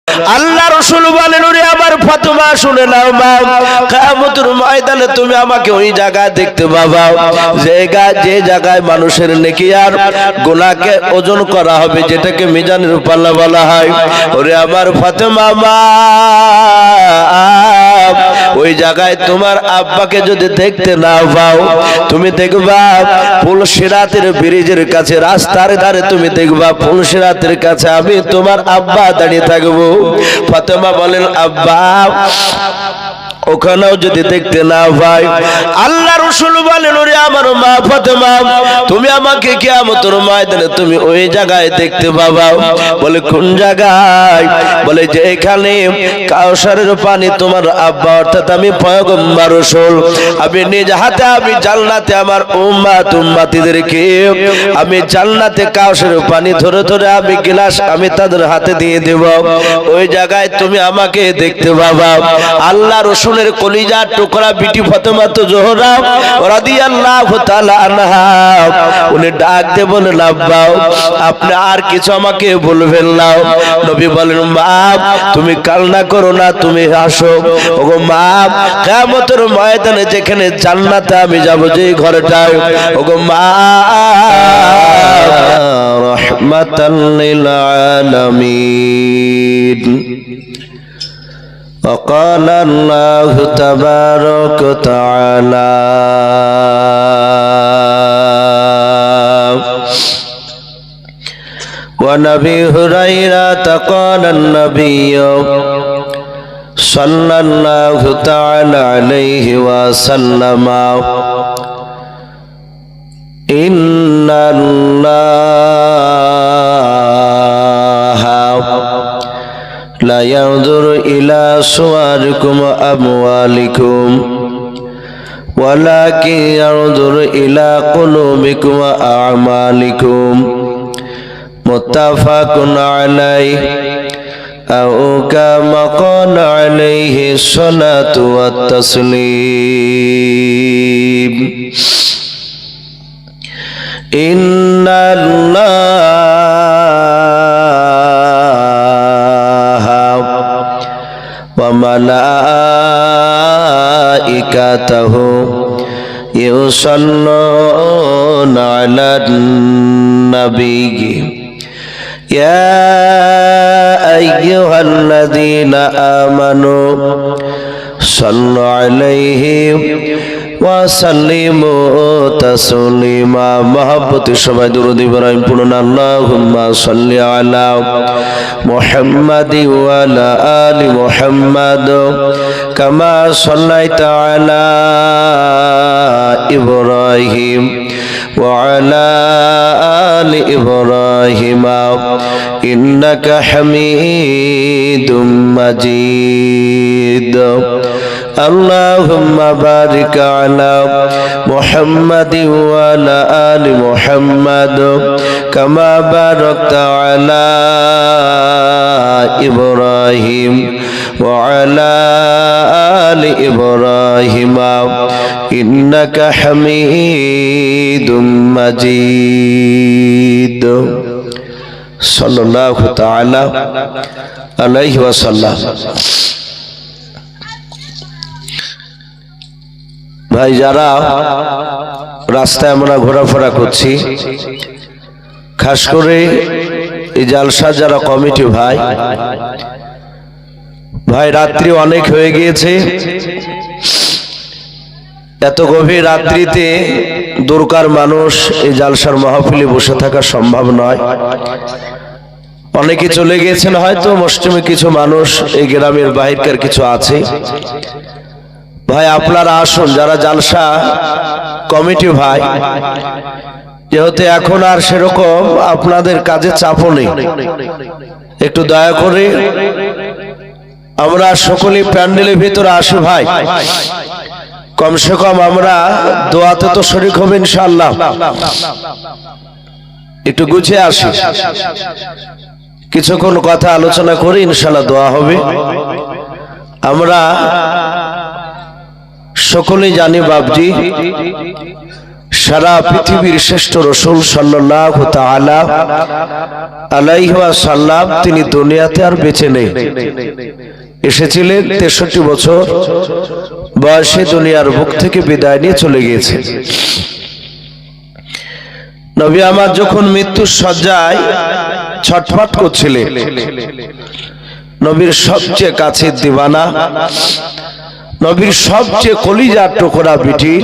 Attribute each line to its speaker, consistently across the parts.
Speaker 1: আল্লাহ রাসূল বলেন, ওরে আমার ফাতেমা শুনে নাও মা, কিয়ামতের ময়দানে তুমি আমাকে ওই জায়গায় দেখতে পাবা যে জায়গায় মানুষের নেকি আর গুনাহকে ওজন করা হবে, যেটাকে মিজানের পাল্লা বলা হয়। ওরে আমার ফাতেমা মা, ওই জায়গায় তোমার আব্বাকে যদি দেখতে না পাও, তুমি দেখবা পুলসিরাতের ব্রিজের কাছে, রাস্তার ধারে তুমি দেখবা পুলসিরাতের কাছে আমি তোমার আব্বা দাঁড়িয়ে থাকবো। ফাতেমা বলেন, আব্বা ওখানেও যদি দেখতে না পাই, আল্লাহ রাসূল বলেন, ওরে আমার মা ফাতেমা, তুমি আমাকে কিয়ামতের ময়দানে তুমি ওই জায়গায় দেখতে পাবা। বলে কোন জায়গায়? বলে যে এখানে কাউসারের পানি তোমার আব্বা অর্থাৎ আমি পয়গম্বর রাসূল আমি নিজ হাতে আমি জান্নাতে আমার উম্মতিদেরকে আমি জান্নাতে কাউসারের পানি ধরে ধরে আমি গ্লাস আমি তাদের হাতে দিয়ে দেব। ওই জায়গায় তুমি আমাকে দেখতে পাবা। আল্লাহ রাসূল কলিজার টুকরা বিটি ফাতেমা তো জোহরা রাদিয়াল্লাহু তাআলা আনহা উনি ডাক দিয়ে বলেন, আব্বা আপনি আর কিছু আমাকে বলবেন না। নবী বলেন, মা তুমি কান্না করো না, তুমি হাসো। ওগো মা, কিয়ামতের ময়দানে যেখানে জান্নাতে আমি যাব যে ঘরটায়, ওগো মা রাহমাতাল লিল আলামিন। وقال الله تبارك وتعالى وعن أبي هريرة قال النبي صلى الله تعالى عليه وسلم إن الله لا ينظر إلى صوركم وأموالكم ولكن ينظر إلى قلوبكم وأعمالكم متفق عليه أو كما قال عليه الصلاة والتسليم إن الله وملائكته يصلون على النبي يا أيها الذين آمنوا صلوا عليه وسلموا تسليما محبت সবাই দুরূদ ইব্রাহিম পড়ুন আল্লাহুম্মা সাল্লি আলা মুহাম্মাদি ওয়া আলা আলি মুহাম্মাদ কামা সাল্লাইতা আলা ইব্রাহিম ওয়া আলা আলি ইব্রাহিম ইন্নাকা হামিদুম মাজিদ اللهم بارك على محمد وعلى آل محمد كما باركت على إبراهيم وعلى آل إبراهيم إنك حميد مجيد صلى الله تعالى عليه وسلم ভাই যারা রাস্তায় আমরা ঘোরাফেরা করছি, খাস করে এই জালসা যারা কমিটি ভাই রাত্রি অনেক হয়ে গিয়েছে। এত গভীর রাত্রিতে দূরকার মানুষ এই জালসার মাহফিলে বসে থাকা সম্ভব নয়। অনেকে চলে গিয়েছেন, হয়তো মুসলিমে কিছু মানুষ এই গ্রামের বাহিরকার কিছু আছে। ভাই আপনারা আসুন, যারা জালসা কমিটি ভাই, যেহেতু এখন আর সেরকম আপনাদের কাজে চাপও নেই, একটু দয়া করে আমরা সকলেই প্যান্ডেলের ভিতরে আসি ভাই। কমসে কম আমরা দোয়াতে তো শরীক হবে ইনশাআল্লাহ। একটু গুছিয়ে আসি, কিছুক্ষণ কথা আলোচনা করে ইনশাআল্লাহ দোয়া হবে। আমরা সকলেই জানি বাপজি সারা পৃথিবীর শ্রেষ্ঠ রাসূল সাল্লাল্লাহু তাআলা আলাইহি ওয়াসাল্লাম তিনি দুনিয়াতে আর বেঁচে নেই। এসেছিলেন 63 বছর বয়সে, দুনিয়ার বুক থেকে বিদায় নিয়ে চলে গিয়েছে। নবী আমার যখন মৃত্যুর শয্যায় ছটফট করছিলেন, নবীর সবচেয়ে কাছের দিওয়ানা, নবীর সবচেয়ে কলিজার টুকরা বিটি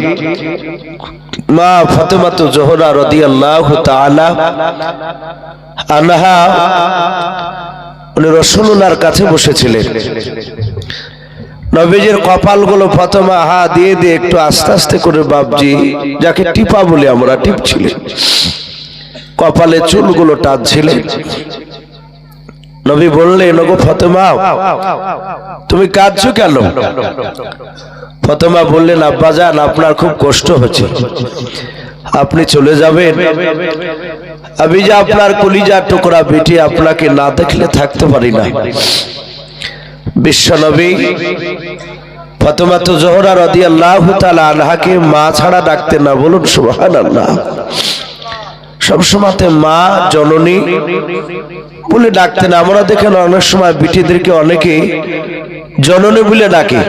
Speaker 1: মা ফাতেমা জোহরা রাদিয়াল্লাহু তাআলা আনহা উনি রাসূলুল্লাহর কাছে বসেছিলেন। নবীজির কপালগুলো ফাতেমা হা দিয়ে দিয়ে একটু আস্তে আস্তে করে বাপজি, যাকে টিপা বলি আমরা, টিপছিলেন। কপালে চুলগুলো টানছিলেন। নবী বললেন, ওগো ফাতেমা, তুমি কাঁদছো কেন? ফাতেমা বললেন, আব্বাজান, আপনার খুব কষ্ট হচ্ছে, আপনি চলে যাবেন। আমি যে আপনার কলিজার টুকরা বেটি, আপনাকে না দেখলে থাকতে পারি না। বিশ্বনবী ফাতেমা জোহরা রাদিয়াল্লাহু তাআলা আনহাকে মা ছাড়া ডাকতেন না, বলুন সুবহানাল্লাহ। সবসময় মা, জননী বলে ডাকতেন। আমরা দেখেন অনেক সময় বিটিদেরকে অনেকে জননী বলে ডাকে,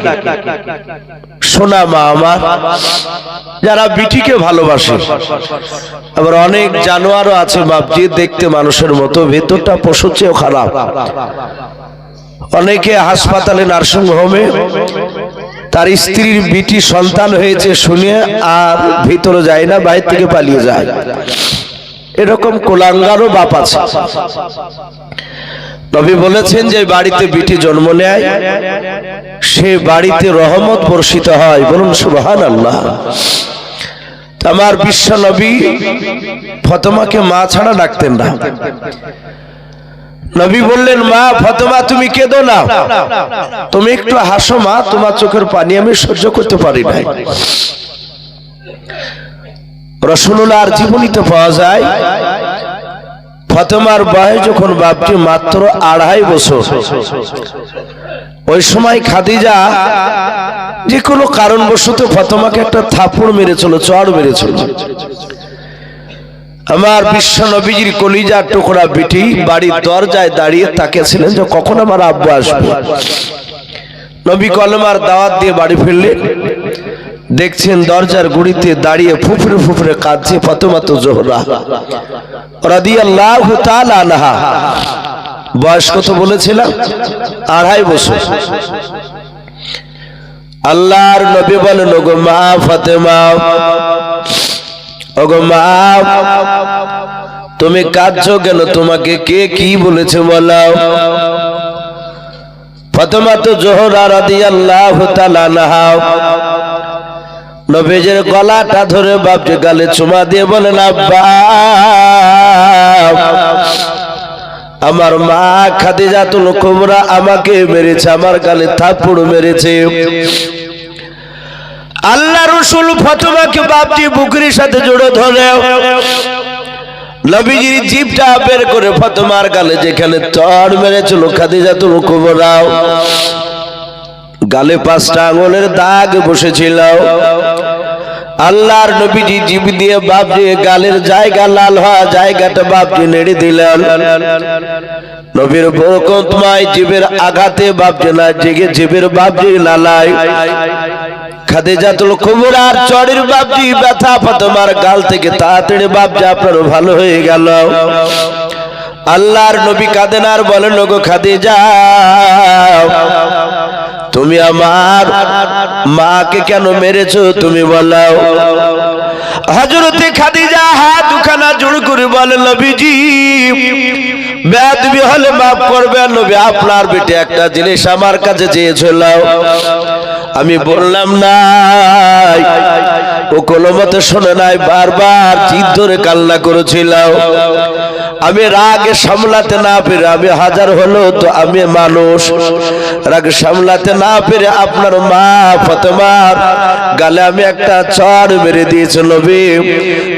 Speaker 1: সোনা মা আমার, যারা বিটিকে ভালোবাসে। আবার অনেক জানোয়ারও আছে বাপজি, দেখতে মানুষের মতো, ভেতরটা পশুর চেয়েও খারাপ। অনেকে হাসপাতালে, নার্সিং হোমে তার স্ত্রীর বিটি সন্তান হয়েছে শুনে আর ভিতরে যায় না, বাইরে থেকে পালিয়ে যায়। এরকম কোলাঙ্গারও বাপ আছে। নবী বলেছেন যে বাড়িতে বিটি জন্ম নেয় সে বাড়িতে রহমত বর্ষিত হয়, বলুন সুবহানাল্লাহ। আমার বিশ্ব নবী ফাতেমাকে মা ছাড়া ডাকতেন না। নবী বললেন, মা ফাতেমা, তুমি কেঁদো না, তুমি একটু হাসো মা, তোমার চোখের পানি আমি সহ্য করতে পারি না। রাসূলুল্লাহর জীবনীতে পাওয়া যায়, ফাতেমার বয়স যখন বাপটি মাত্র 2.5 বছর, ওই সময় খাদিজা যে কোনো কারণবশত ফাতেমাকে একটা থাপড় মেরেছিল, চড় মেরেছিল। আমার বিশ্ব নবীজির কলিজার টুকরা বিটি বাড়ির দরজায় দাঁড়িয়ে তাকিয়েছিলেন যে কখন আমার আব্বু আসবে। নবী কলমার দাওয়াত দিয়ে বাড়ি ফিরলেন, দেখছেন দরজার গুড়িতে দাঁড়িয়ে ফুফরে ফুফরে কাঁদছে ফাতেমা জোহরা রাদিয়াল্লাহু তাআলা আনহা। বয়স কত বলেছিলাম? 2.5 বছর। আল্লাহর নবী বলেন, ওগো মা ফাতেমা, ওগো মা, তুমি কাঁদছো কেন? তোমাকে কে কি বলেছে বলো? ফাতেমা জোহরা রাদিয়াল্লাহু তাআলা আনহা নবীজির গলাটা ধরে বাপজি গালে চুমা দিয়ে বলেন, আব্বা, আমার মা খাদিজাতুল কুবরা আমাকে মেরেছে, আমার গালে থাপ্পড় মেরেছে। আল্লাহ রাসূল ফাতেমাকে বাপজি বুকের সাথে জড়ে ধরে নবীজির জিভটা বের করে ফাতেমার গালে যেখানে চড় মেরেছিল খাদিজাতুল কুবরা, গালে 5টা আঙ্গুলের দাগ বসেছিল। আল্লাহর নবীজি জিভ দিয়ে বাপজি গালের জায়গা, লাল হওয়া জায়গাটা বাপজি নেড়ে দিলেন। নবীর বরকতময় জিভের আঘাতে বাপজি না জেগে জিভের বাপজি লালায় খাদিজাতুল কুবরার চড়ের বাপজি ব্যথা ফাতেমার গাল থেকে তাড়াতাড়ি বাপজি আপনার ভালো হয়ে গেল। আল্লাহর নবী কাঁদেন আর বলেন, ওগো খাদিজা, তুমি আমার মাকে কেন মেরেছো তুমি বলো। হযরতে খাদিজা হাত দুখানা জোড় করে বলেন, নবীজি, বেয়াদবি হলে মাফ করবেন। নবী, আপনার বেটে একটা জিনিস আমার কাছে চেয়েছিল, আমি বললাম না, ও কোনো মতে শোনে নাই, বারবার জিদ ধরে কান্না করেছিল। আমি রাগে সামলাতে না পেরে, আমি হাজার হলো তো আমি মানুষ, রাগ সামলাতে না পেরে আপনার মা ফাতেমার গালে আমি একটা চড় মেরে দিয়েছি। নবী,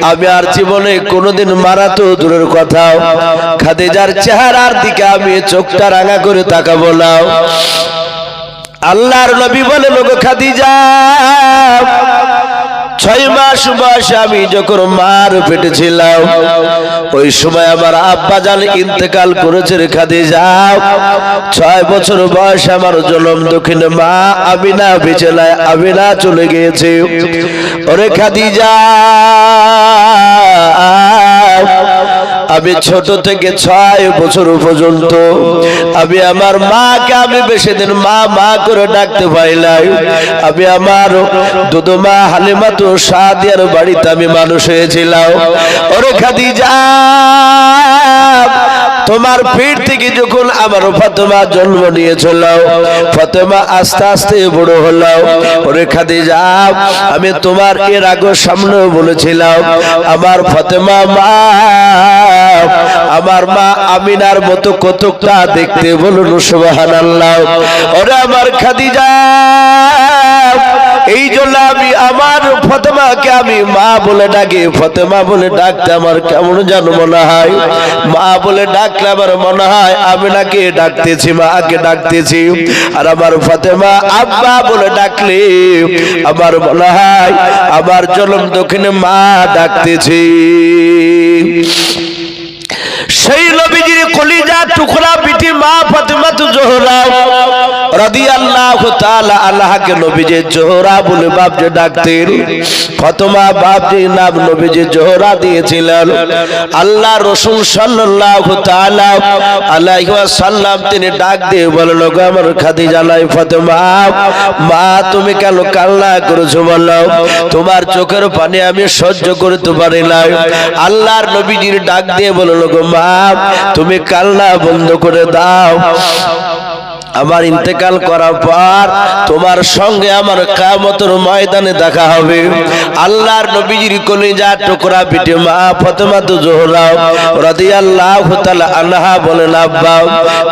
Speaker 1: আমি আর জীবনে কোনোদিন মারা তো দূরের কথা, খাদিজার চেহারার দিকে আমি চোখটা রাঙা করে তাকাবো না। আল্লাহর নবী বলেন, ওগো খাদিজা, 6 মাস বয়সে আমি যখন মার পেটে ছিলাম, ওই সময় আমার আব্বা জান ইন্তেকাল করেছে খাদিজা। 6 বছর বয়সে আমার জনম দক্ষিণে মা আমিনা বেঁচে নাই, আমিনা চলে গিয়েছে। ওরে খাদিজা, আমি ছোট থেকে 6 বছর পর্যন্ত আমি আমার মাকে আমি বেশি দিন মা মা করে ডাকতে পাইলাই। আমি আমার দুধু মা হালিমাতু সাদিয়ার বাড়িতে আমি মানুষ হয়েছিলাম। ওরে খাদিজা, তোমার পেট থেকে যখন আমার ফাতেমা জন্ম নিয়েছিল, ফাতেমা আস্তে আস্তে বড় হলো। ওরে খাদিজা, আমি তোমার এর আগে সামনেও বলেছিলাম আমার ফাতেমা মা আমার মা আমিনার মতো কতটা দেখতে, বলুন সুবহানাল্লাহ। ওরে আমার খাদিজা, এই জন্য আমি আমার ফাতেমাকে আমি মা বলে ডাকি। ফাতেমা বলে ডাকতে আমার কেমন যেন মনে হয়, মা বলে ডাকলে আমার মনে হয় আমিনাকে ডাকতেছি, মাকে ডাকতেছি। আর আমার ফাতেমা আব্বা বলে ডাকলে আমার মনে হয় আমার জনম দক্ষিণে মা ডাকতেছি। সেই নবীজির কলিজা টুকরা বিটি মা ফাতেমাতু জোহরা রাদিয়াল্লাহু তাআলা আনহাকে নবীজি জোহরা বলে বাপজি ডাকতেন। ফাতেমা বাপজি নাম নবীজি জোহরা দিয়েছিলেন। আল্লাহ রাসূল সাল্লাল্লাহু তাআলা আলাইহি ওয়াসাল্লাম তিনি ডাক দিয়ে বললেন, গো আমার খাদিজা লাই ফাতেমা, মা তুমি কেন কান্না করেছো বলো? তোমার চোখের পানি আমি সহ্য করতে পারি না। আল্লাহর নবীজির ডাক দিয়ে বলল, গো মা তুমি কান্না বন্ধ করে দাও। আমার ইন্তেকাল করার পর তোমার সঙ্গে আমার কিয়ামতের ময়দানে দেখা হবে। আল্লাহর নবীজির কলিজা টুকরা বিটি মা ফাতেমাতু জোহরা রাদিয়াল্লাহু তাআলা আনহা বলেন, আব্বা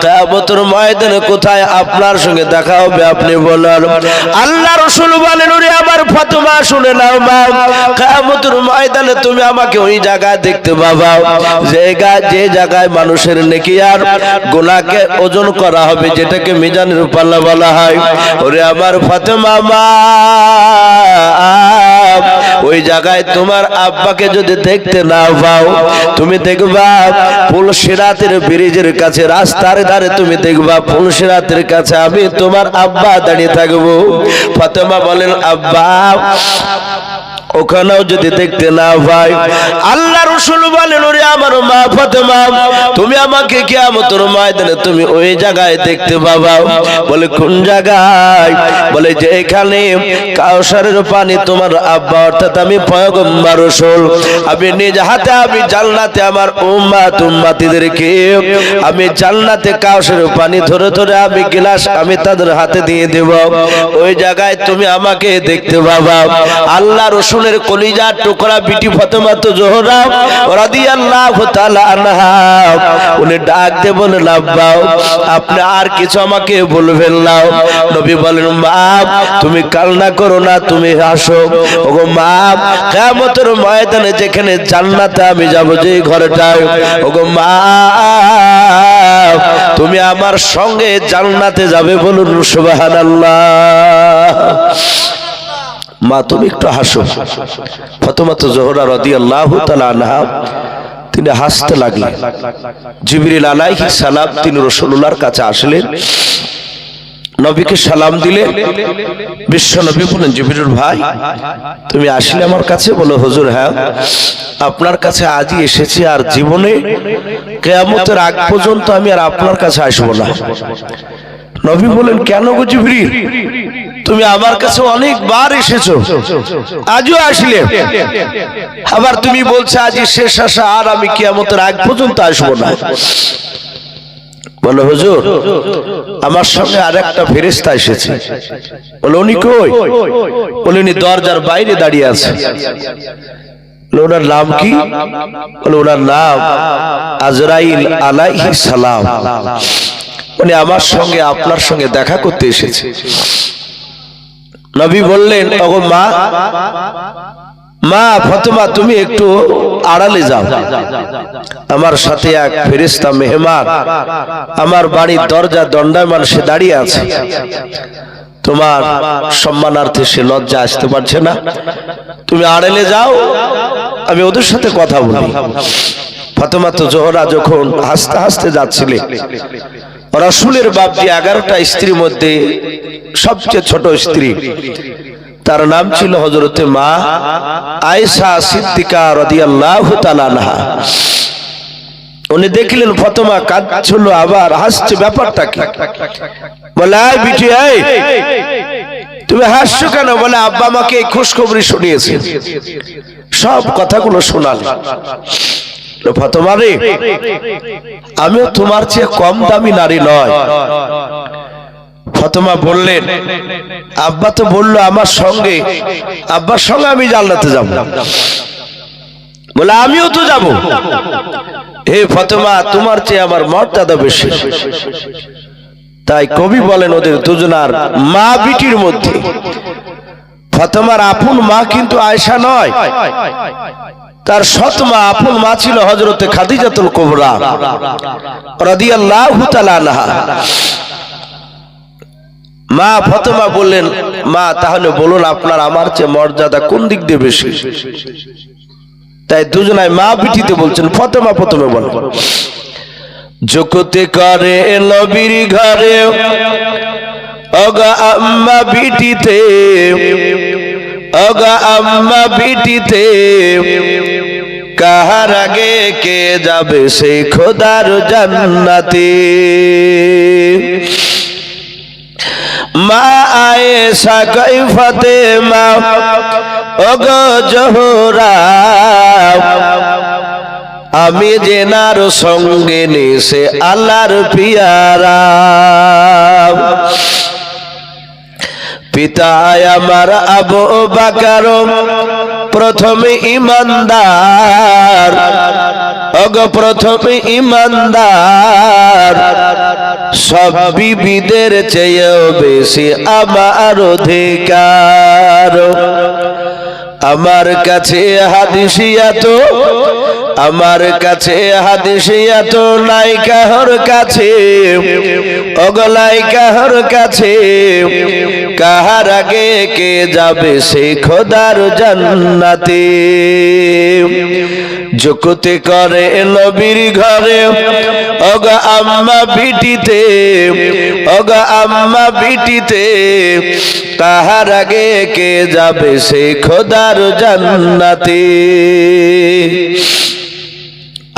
Speaker 1: কিয়ামতের ময়দানে কোথায় আপনার সঙ্গে দেখা হবে আপনি বলেন। আল্লাহ রাসূল বলেন, ওরে আমার ফাতেমা শুনে নাও মা, কিয়ামতের ময়দানে তুমি আমাকে ওই জায়গায় দেখতে পাবা যে জায়গায় মানুষের নেকি আর গুনাহকে ওজন করা হবে, যেটাকে মিজানের পাল্লা বলা হয়। ওরে আমার ফাতেমা মা, ওই জায়গায় তোমার আব্বাকে যদি দেখতে না পাও, তুমি দেখবা পুলসিরাতের ব্রিজের কাছে, রাস্তার ধারে তুমি দেখবা পুলসিরাতের কাছে আমি তোমার আব্বা দাঁড়িয়ে থাকবো। ফাতেমা বলেন, আব্বা ওখানেও যদি দেখতে না পাই, আল্লাহ রাসূল বলেন, ওরে আমার মা ফাতেমা, তুমি আমাকে কিয়ামতের ময়দানে তুমি ওই জায়গায় দেখতে পাবা। বলে কোন জায়গায়? বলে যে এখানে কাউসারের পানি তোমার আব্বা অর্থাৎ আমি পয়গম্বর রাসূল আমি নিজ হাতে আমি জান্নাতে আমার উম্মতিদেরকে আমি জান্নাতে কাউসারের পানি ধরে ধরে আমি গ্লাস আমি তাদের হাতে দিয়ে দেব। ওই জায়গায় তুমি আমাকে দেখতে পাবা। আল্লাহ রাসূল কলিজার টুকরা বিটি ফাতেমাতু জোহরা রাদিয়াল্লাহু তাআলা আনহা উনি ডাক দিয়ে বলেন, আব্বা আপনি আর কিছু আমাকে বলবেন না। নবী বলেন, মা তুমি কান্না করো না, তুমি হাসো। ওগো মা, কিয়ামতের ময়দানে যেখানে জান্নাতে আমি যাব যে ঘরটায়, ওগো মা তুমি আমার সঙ্গে জান্নাতে যাবে, বলুন সুবহানাল্লাহ। মা তুমি একটু হাসো। ফাতেমাতু জোহরা রাদিয়াল্লাহু তাআলা আনহা তিনি হাসতে লাগলেন। জিবরিল আলাইহিস সালাম তিনি রাসূলুল্লাহর কাছে আসলেন, নবীকে সালাম দিলেন। বিশ্ব নবী বলেন, জিবরিল ভাই তুমি আসলে আমার কাছে? বলো হুজুর হ্যাঁ, আপনার কাছে আজই এসেছি, আর জীবনে কিয়ামতের আগ পর্যন্ত আমি আর আপনার কাছে আসবো না। নবী বলেন, কেন গো জিবরিল, তুমি আমার কাছে অনেকবার এসেছো, আজও আসলে, আবার তুমি বলছো আজই শেষ আসা, আর আমি কিয়ামতের আগ পর্যন্ত আসবো না। বলো হুজুর আমার সঙ্গে আরেকটা ফেরেশতা এসেছে। বলো উনি কই? বলে উনি দরজার বাইরে দাঁড়িয়ে আছে। ওনার নাম কি? বলে ওনার নাম আজরাইল আলাইহিস সালাম। উনি আমার সঙ্গে আপনার সঙ্গে দেখা করতে এসেছে। নবী বললেন, ওগো মা, মা ফাতেমা তুমি একটু আড়ালে যাও, আমার সাথে এক ফেরেশতা মেহমান আমার বাড়ির দরজা দণ্ডায়মান সে দাঁড়িয়ে আছে। তোমার সম্মানার্থে সে লজ্জা আসতে পারছে না, তুমি আড়েলে যাও, আমি ওদের সাথে কথা বলি। ফাতেমা তো জোহরা যখন হাসতে হাসতে যাচ্ছিলে, রাসূলের বাপজি 11টা স্ত্রীর মধ্যে সবচেয়ে ছোট স্ত্রী, তার নাম ছিল হযরতে মা আয়েশা সিদ্দিকা রাদিয়াল্লাহু তাআলা আনহা। উনি দেখলেন ফাতেমা কাঁদছিল আবার হাসছে, ব্যাপারটা কি? বলে, আয় বিটি, আয়, তুমি হাসছো কেন? বলে, আব্বা আমাকে এই খুশখবরি শুনিয়েছে, সব কথাগুলো শোনালে। ফাতেমা রে, আমিও তোমার চেয়ে কম দামি নারী নয়। ফাতেমা বললেন, আব্বা তো বললো আমার সঙ্গে, আব্বার সঙ্গে আমি জান্নাতে যাব। বলে, আমিও তো যাব। হে ফাতেমা, তোমার চেয়ে আমার মর্যাদা বেশি। তাই কবি বলেন, ওদের দুজনার মা বিটির মধ্যে ফাতেমার আপন মা কিন্তু আয়েশা নয়, তার সৎ মা, আপন মা ছিল হযরতে খাদিজাতুল কুবরা রাদিয়াল্লাহু তাআলা আনহা। মা ফাতেমা বললেন, মা তাহলে বলুন আপনার আমার চেয়ে মর্যাদা কোন দিক দিয়ে বেশি? তাই দুজনায় মা বিটিতে বলছেন। ফাতেমা প্রথমে বলে, জগতে করে নবীর ঘরে অগা আম্মা বিটিতে, অগা আম্মা বিটিতে, কাহার আগে কে যাবে সেই খোদার জান্নাতে। মা আয়েশা কই ফাতেমা ওগো জোহরা, আমি জেনার সঙ্গে নিছে আল্লাহর পিয়ারা। পিতা আমার আবু বকর প্রথমে ইমানদার, ওগো প্রথমে ইমানদার, সব বিবিদের চেয়েও বেশি আমার অধিকার। আমার কাছে হাদিসিয়াত, আমার কাছে হাদিসিয়াত নাই কাহর কাছে, ওগলাই কাহর কাছে, কাহার আগে কে যাবে সেই খোদার জান্নাতে। জগতে করে নবীর ঘরে ওগা আম্মা বিটিতে, ওগা আম্মা বিটিতে, কাহার আগে কে যাবে সেই খোদার জান্নাতে।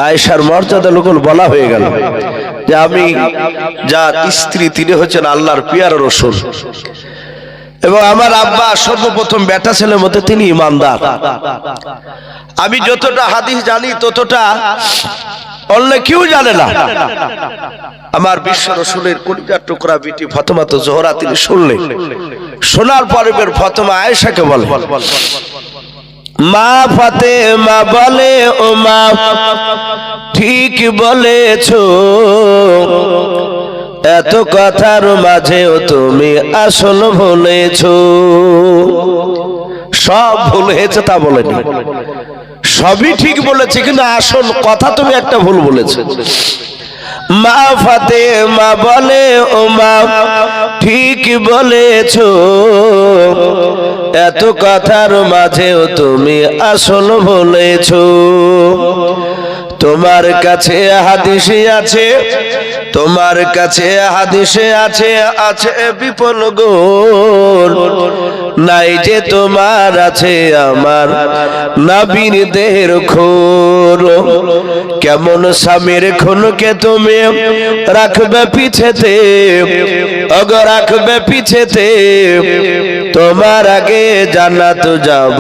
Speaker 1: আয়েশার মর্যাদা লোকল বলা হয়ে গেল যে আমি যার স্ত্রী তিনি হচ্ছেন আল্লাহর পিয়ারা রাসূল, এবং আমার আব্বা সর্বপ্রথম বেটা ছেলের মধ্যে তিনি ইমানদার। আমি যতটা হাদিস জানি ততটা অন্য কেউ জানে না। আমার বিশ্ব রাসূলের কলিজার টুকরা বিটি ফাতেমা তো জোহরা তিনি শুনলেন, শোনার পরে ফাতেমা আয়েশাকে বলে, মা ফাতেমা বলে, ও মা ঠিক বলেছো, এত কথার মাঝেও তুমি আসল বলেছো। সব ভুল হয়েছে তা বলেনি, সবই ঠিক বলেছে, কিন্তু আসল কথা তুমি একটা ভুল বলেছো। মা ফাতেমা বলে, ও মা ঠিক বলেছো, এত কথার মাঝেও তুমি আসল বলেছো। তোমার কাছে হাদিসে আছে, তোমার কাছে হাদিসে আছে, আছে বিপুল গুণ, নাই যে তোমার আছে আমার নবীর দেহের খুন। কেমন স্বামীর খুনকে তুমি রাখবে পিছেতে, ওগো রাখবে পিছেতে, তোমার আগে জান্নাত যাব।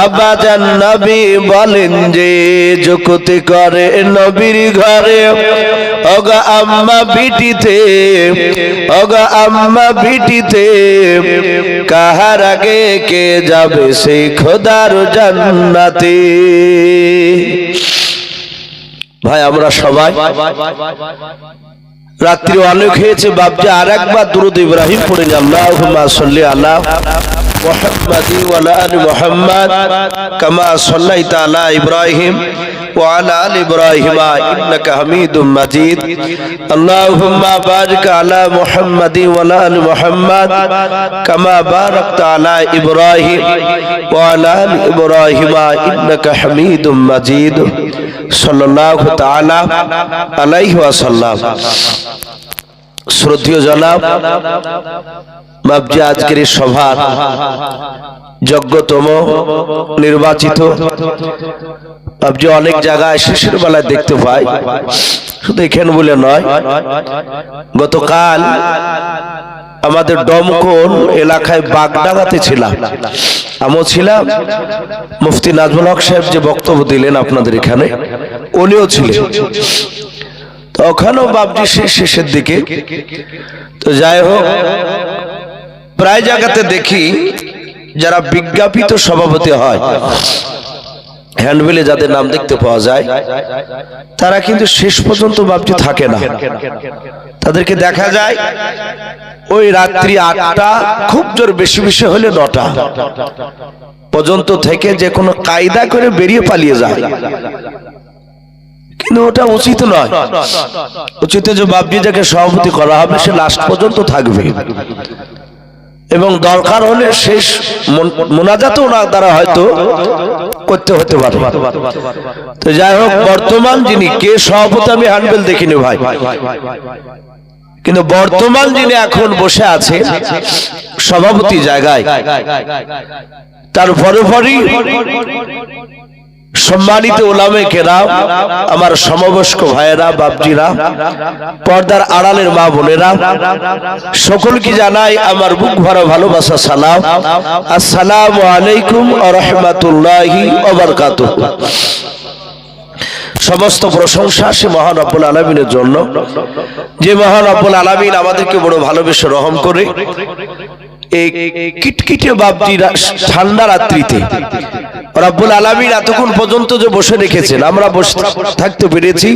Speaker 1: আব্বাজান নবী বলেন যে জগতে করে নবীর ঘরে ওগো আম্মা বিটিতে, ওগো আম্মা বিটিতে, কাহার আগে কে যাবে সেই খোদার জান্নাতে। ভাই আমরা সবাই রাত্রি অনেক হয়েছে, বাপজি আর একবার দুরূদ ইব্রাহিম পড়ে যান। আল্লাহুম্মা সাল্লি আলা মুহাম্মাদি ওয়া আলা আলি মুহাম্মাদ কামা সাল্লাইতা আলা ইব্রাহিম وعلى آل إبراهيم إنك حميد مجيد اللهم بارك على محمد وعلى آل محمد كما باركت على إبراهيم وعلى آل إبراهيم إنك حميد مجيد صلى الله تعالى عليه وسلم শ্রদ্ধেয় জনাব বাবজি আজকের এই সভার যোগ্যতম নির্বাচিত বাবজি অনেক জায়গায় শেষের বেলায় দেখতে পাই শুধু এখানে বলে নয় গতকাল আমাদের ডমকল এলাকায় বাগডাঙ্গাতে ছিলাম আমিও ছিলাম মুফতি নাজমুল হক সাহেব যে বক্তব্য দিলেন আপনাদের এখানে উনিও ছিলেন ওখানেও বাবজি শেষের দিকে তো যাই হোক প্রায় জায়গাতে দেখি যারা বিজ্ঞাপিত সভাপতি হয় হ্যান্ডবিলে যাদের নাম দেখতে পাওয়া যায় তারা কিন্তু শেষ পর্যন্ত বাবজি থাকে না তাদেরকে দেখা যায় ওই রাত্রি ৮টা খুব জোর বেশি বেশি হলে ৯টা পর্যন্ত থেকে যে কোনো কায়দা করে বেরিয়ে পালিয়ে যায় কিন্তু ওটা উচিত নয় উচিত যে বাবজি যাকে সভাপতি করা হবে সে লাস্ট পর্যন্ত থাকবে এবং দরকার হলে শেষ মোনাজাতও ওনার দ্বারা হয়তো করতে হতে পারে তো যাই হোক বর্তমান যিনি কে সভাপতি আমি হ্যান্ডবেল দেখিনি ভাই কিন্তু বর্তমান যিনি এখন বসে আছে সভাপতি জায়গায় তার পরপরই সম্মানিত উলামে কেরাম আমার সমবয়স্ক ভাইয়েরা বাপজিরা পর্দার আড়ালের মা বোনেরা সকলকে জানাই আমার বুক ভরা ভালোবাসা সালাম আসসালামু আলাইকুম ওয়া রাহমাতুল্লাহি ওয়া বারাকাতুহু সমস্ত প্রশংসা সে মহান রব্বুল আলামিনের জন্য যে মহান রব্বুল আলামিন আমাদেরকে বড় ভালোবেসে রহম করে এই কিটকিটে বাপজিরা ঠান্ডা রাত্রিতে রব্বুল আলামিন এতক্ষণ পর্যন্ত যে বসে রেখেছেন আমরা বসে থাকতে পেরেছি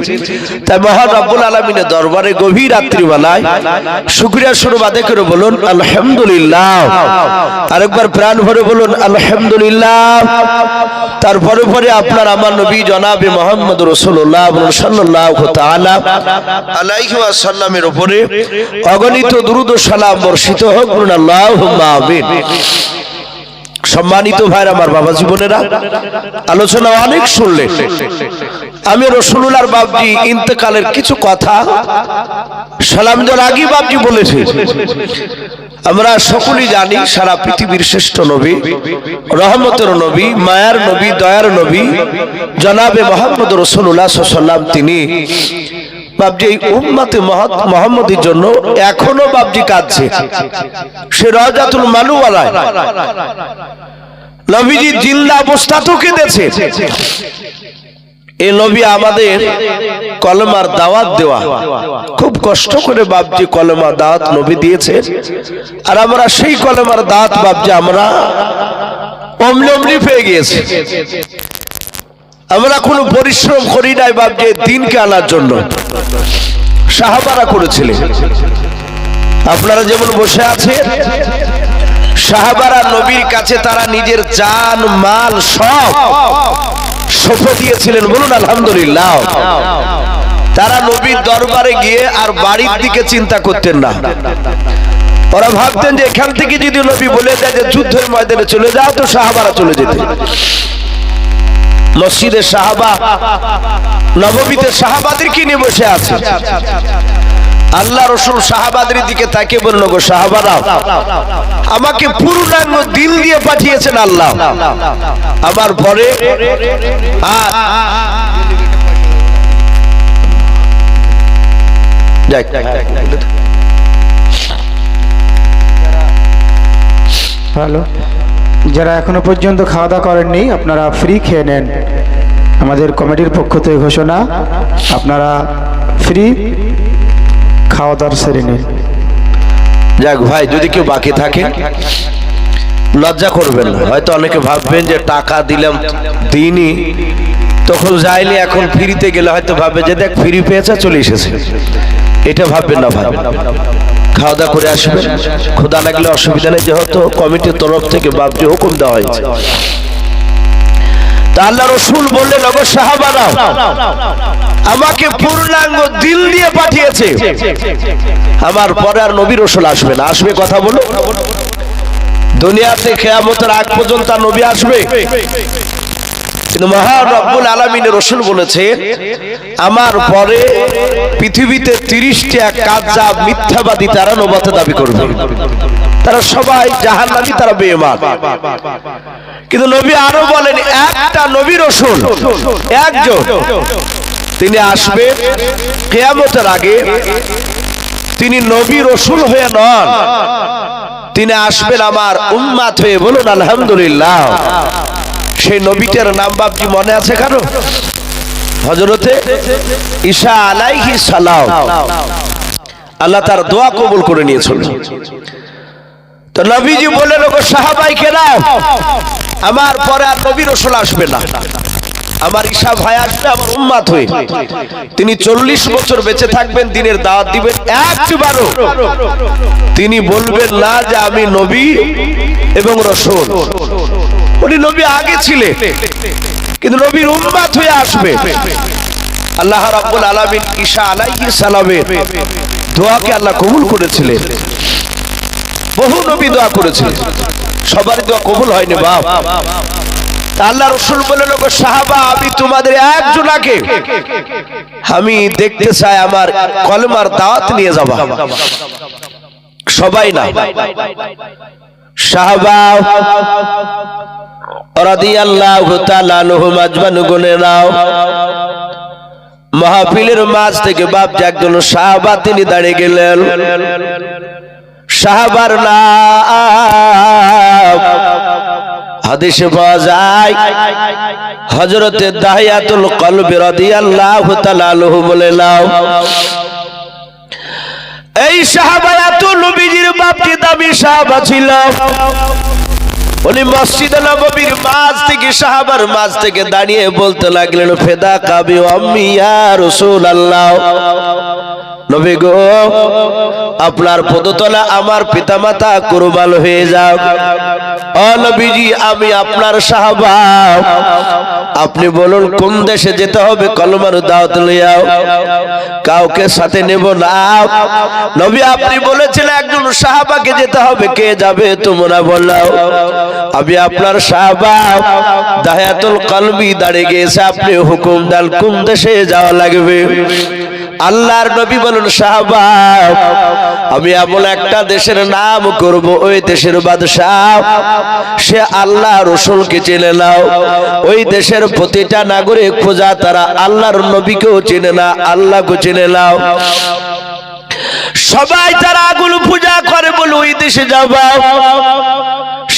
Speaker 1: তাই মহান রব্বুল আলামিনের দরবারে গভীর রাত্রিবেলায় শুকরিয়া স্বরূপ আদায় করে বলুন আলহামদুলিল্লাহ আরেকবার প্রাণ ভরে বলুন আলহামদুলিল্লাহ তারপরে পরে আপনার আমার নবী জনাবে মুহাম্মদ রাসূলুল্লাহ সাল্লাল্লাহু তাআলা আলাইহি ওয়াসাল্লামের উপরে অগণিত দুরূদ ও সালাম বর্ষিত হোক বলুন আল্লাহুম্মা আমিন সম্মানিত ভাইরা আমার বাবা জীবনেরা আলোচনা অনেক শুনলেন আমি রাসূলুল্লাহর বাবজি ইন্তেকালের কিছু কথা সালাম দেওয়ার আগে বাবজি বলেছে আমরা সকলেই জানি সারা পৃথিবীর শ্রেষ্ঠ নবী রহমতের নবী মায়ার নবী দয়ার নবী জনাবে মুহাম্মদ রাসূলুল্লাহ সাল্লাল্লাহু আলাইহি ওয়াসাল্লাম তিনি বাবজি এই উম্মতে মুহাম্মদীর জন্য এখনো বাবজি কাঁদছে সে রাজাতুল মালুওয়ালায় নবীজি জিন্দা অবস্থাতেও কেঁদেছে এই নবী আমাদের কলেমার দাওয়াত দেওয়া খুব কষ্ট করে বাবজি কলেমার দাওয়াত নবী দিয়েছে আর আমরা সেই কলেমার দাওয়াত বাবজি আমরা অমনি অমনি পেয়ে গিয়েছি আমরা কোনো পরিশ্রম করি নাই বাবজি দিনকে আনার জন্য সাহাবারা করেছিলেন আপনারা যেমন বসে আছেন সাহাবারা নবীর কাছে তারা নিজের জান মাল সব সঁপে দিয়েছিলেন বলুন আলহামদুলিল্লাহ তারা নবীর দরবারে গিয়ে আর বাড়ির দিকে চিন্তা করতেন না ওরা ভাবতেন যে এখান থেকে যদি নবী বলে দেয় যে যুদ্ধের ময়দানে চলে যাও তো সাহাবারা চলে যেতেন মসজিদের সাহাবা নববীতে সাহাবাদেরকে নিয়ে বসে আছে আল্লাহ রাসূল সাহাবাদের দিকে তাকিয়ে বলল গো সাহাবারা আমাকে পূর্ণাঙ্গ দিল দিয়ে পাঠিয়েছেন আল্লাহ আবার পরে
Speaker 2: হ্যালো যারা এখনো পর্যন্ত খাওয়া দাওয়া করেননি আপনারা ফ্রি খেয়ে নেন আমাদের কমিটির পক্ষ থেকে ঘোষণা আপনারা ফ্রি খাওয়া দাওয়ার সেরে নিন
Speaker 1: যাক ভাই যদি কেউ বাকি থাকে লজ্জা করবেন না হয়তো অনেকে ভাববেন যে টাকা দিলাম দিনই তখন যাইলে এখন ফ্রিতে গেলে হয়তো ভাববে যে দেখ ফ্রি পেয়েছে চলে এসেছে এটা ভাববেন না ভাই খাওয়া দাওয়া করে আসবেন ক্ষুধা লাগলে অসুবিধা নেই যেহেতু কমিটির তরফ থেকে বাবজি হুকুম দেওয়া হয়েছে তা আল্লাহ রাসূল বললেন, ওগো সাহাবারা, আমাকে পূর্ণাঙ্গ দিল দিয়ে পাঠিয়েছে, আমার পরে আর নবী রাসূল আসবে না। আসবে কথা বলো? দুনিয়াতে কিয়ামতের আগ পর্যন্ত আর নবী আসবে? কিন্তু মহান রব্বুল আলামিনের রাসূল বলেছেন, আমার পরে পৃথিবীতে 30টা কাযযাব মিথ্যাবাদী তারা নবুয়ত দাবি করবে, তারা সবাই জাহান্নামী, তারা বেঈমান। কিন্তু নবী আরো বলেন, একটা নবী রাসূল একজন, তিনি আসবেন কিয়ামতের আগে, তিনি নবী রাসূল হয়ে নন, তিনি আসবেন আমার উম্মত হয়ে। বলুন আলহামদুলিল্লাহ। সেই নবীটার নাম বাপজি মনে আছে কারো? হযরতে ঈসা আলাইহিস সালাম। আল্লাহ তার দোয়া কবুল করে নিয়েছিল। তো নবীজি বললেন, ওগো সাহাবায়ে কেরাম, আমার পরে আর নবী রাসূল আসবে না, আমার ঈসা ভাই আসবে আমার উম্মত হয়ে। তিনি 40 বছর বেঁচে থাকবেন, দ্বীনের দাওয়াত দিবেন, একবারও তিনি বলবেন না যে আমি নবী এবং রাসূল। উনি নবী আগে ছিলেন, কিন্তু নবীর উম্মত হয়ে আসবে। আল্লাহ রাব্বুল আলামিন ঈসা আলাইহিস সালামের দোয়াকে আল্লাহ কবুল করেছিলেন। বহু নবী দোয়া করেছিলেন, সবার দোয়া কবুল হয়নি বাপ। আল্লাহ রাসূল বললেন, ওগো সাহাবা, আমি তোমাদের একজনকে আমি দেখতে চাই, আমার কলমার দাওয়াত নিয়ে যাবা। সবাই না, সাহাবা রাদিয়াল্লাহু তাআলা আনহুম আজমান গুনে নাও। মাহফিলের মাঝ থেকে বাপ একজন সাহাবা তিনি দাঁড়িয়ে গেলেন। সাহাবার নাম হাদিসে পাওয়া যায় হযরতে দাহিয়াতুল কলব রাদিয়াল্লাহু তাআলা আনহু বলে নাও। এই সাহাবা এত নবীজির বাপটি দামি সাহাবা ছিল। উনি মসজিদে নববীর মাঝ থেকে, সাহাবার মাঝ থেকে দাঁড়িয়ে বলতে লাগলেন, ফেদা কাবি আম্মি ইয়া রাসূলুল্লাহ, নবী গো, আপনার পদতলা আমার পিতামাতা কুরবান হয়ে যাও। ও নবীজি, আমি আপনার সাহাবা, আপনি বলুন কোন দেশে যেতে হবে, কলমার দাওয়াত লইয়াও, কাউকে সাথে নেব না। নবী আপনি বলেছিলেন একজন সাহাবাকে যেতে হবে, কে যাবে তোমরা বললাও। আমি আপনার সাহাবা দাহিয়াতুল কলবি দাঁড়িয়ে গেছে, আপনি হুকুম দেন কোন দেশে যাওয়া লাগবে। আল্লাহর নবী বলেন, সাহাবা, আমি এমন একটা দেশের নাম করব, ওই দেশের বাদশাহ সে আল্লাহ রাসূলকে চিনে নাও। ওই দেশের প্রতিটা নাগরিক খোঁজা তারা আল্লাহর নবীকেও চিনে না, আল্লাহকে চিনে নাও। সবাই তারা আগুন পূজা করে, বলে ওই দেশে যাবা।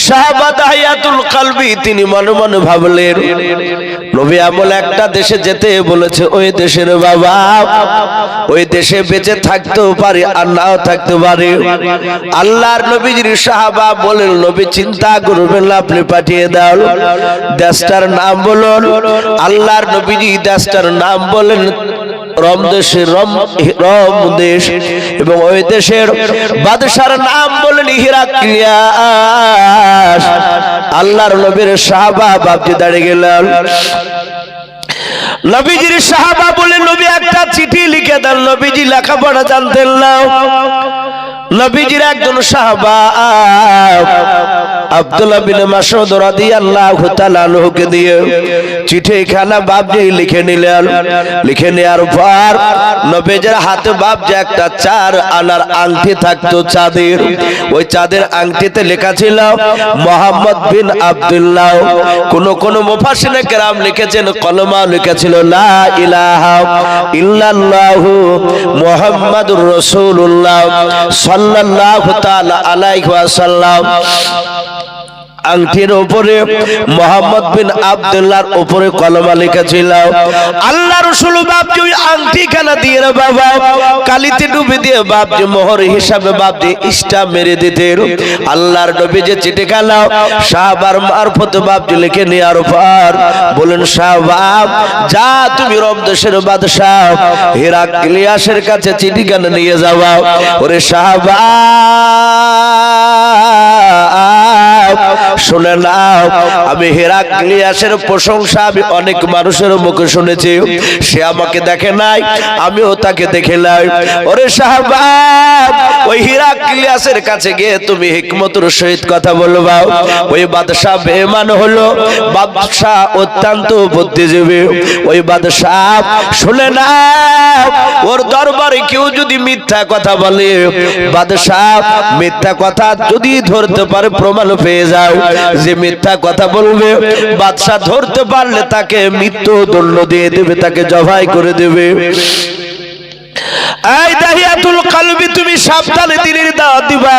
Speaker 1: সাহাবা দাহিয়াতুল কলবি তিনি মনে মনে ভাবলেন, নবী এমন একটা দেশে যেতে বলেছে, ওই দেশের বাবা, ওই দেশে বেঁচে থাকতেও পারে আর নাও থাকতে পারে। আল্লাহর নবীজির সাহাবা বলেন, নবী চিন্তা করবেন না, আপনি পাঠিয়ে দাও। দেশটার নাম বলুন। আল্লাহর নবীজি দেশটার নাম বলেন রম দেশের রম দেশ, এবং ওই দেশের বাদশার নাম বলেন হিরাক্লিয়াস। আল্লাহর নবীর সাহাবা বাপজি দাঁড়িয়ে গেলেন। নবীজির সাহাবা বলে, নবী একটা চিঠি লিখে দেন। নবীজি লেখাপড়া জানতেন না। নবীজির একজন সাহাবা আব্দুল্লাহ বিন মাসউদ রাদিয়াল্লাহু তাআলা আনহুকে দিয়ে চিঠিখানা বাপজি লিখে নিলেন। লিখে নেওয়ার পর নবীজির হাতে বাপজি একটা 4 আনার আংটি থাকতো চাঁদের। ওই চাঁদের আংটিতে লেখা ছিল মুহাম্মদ বিন আব্দুল্লাহ। কোন মুফাসসিরে কেরাম লিখেছেন, কলমা লেখা ছিল লা ইলাহা ইল্লাল্লাহু মুহাম্মাদুর রাসূলুল্লাহ সাল্লাল্লাহু তাআলা আলাইহি ওয়াসাল্লাম। আংটির উপরে মুহাম্মদ বিন আব্দুল্লাহর উপরে কলমা লেখা ছিল। আল্লাহ রাসূল বাপজি ওই আংটি খানা দিয়ে রে বাবা কালিতে ডুবে দিয়ে বাপজি মোহর হিসাবে বাপজি স্টাম্প মেরে দিতেন। আল্লাহর নবী যে চিঠি খানা সাহাবার মারফত বাপজি লিখে নেওয়ার পর বলেন, সাহাবা যা তুমি রোম দেশের বাদশা হিরাক্লিয়াসের কাছে চিঠি খানা নিয়ে যাও। ওরে সাহাবা শুনে নাও, আমি হেরাক্লিয়াসের প্রশংসা আমি অনেক মানুষের মুখে শুনেছি, সে আমাকে দেখে নাই, আমিও তাকে দেখে নাই। ওরে সাহাবা, ওই হেরাক্লিয়াসের কাছে গিয়ে তুমি হিকমতের সহিত কথা বলবা। ওই বাদশা বেঈমান হলো, বাদশা অত্যন্ত বুদ্ধিজীবী। ওই বাদশা শুনে নাও, ওর দরবারে কেউ যদি মিথ্যা কথা বলে, বাদশা মিথ্যা কথা যদি ধরতে পারে, প্রমাণ পেয়ে যায় যে মিথ্যা কথা বলবে, বাদশা ধরতে পারলে তাকে মৃত্যু দণ্ড দিয়ে দেবে, তাকে জবাই করে দেবে। এই দাহিয়াতুল কলবি, তুমি সাবধানে দিনের দাওয়াত দিবা।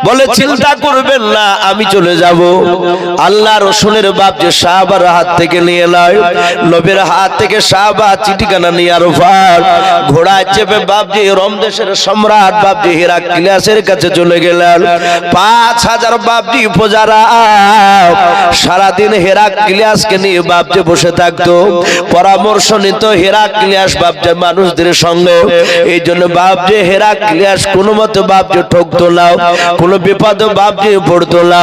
Speaker 1: বলে চিন্তা করবেন না, আমি চলে যাব। আল্লাহ রসুলের বাপ যে সাহাবার হাত থেকে নিয়ে নয়, নবীর হাত থেকে সাহাবা চিঠিখানা নিয়ে আর ভার ঘোড়ায় চেপে বাপজি রোম দেশের সম্রাট বাপজি হেরাক্লিয়াসের কাছে চলে গেলেন। 5000 বাপজি প্রজারা সারাদিন হেরাক্লিয়াসকে নিয়ে বাপজি বসে থাকতো, পরামর্শ নিত হেরাক্লিয়াস বাপজি মানুষদের সঙ্গে। এই জন্য বাপজি হেরাক্লিয়াস কোনো মতে বাপজি ঠকতো না, কোনো বিপদে বাপজি পড়তো না।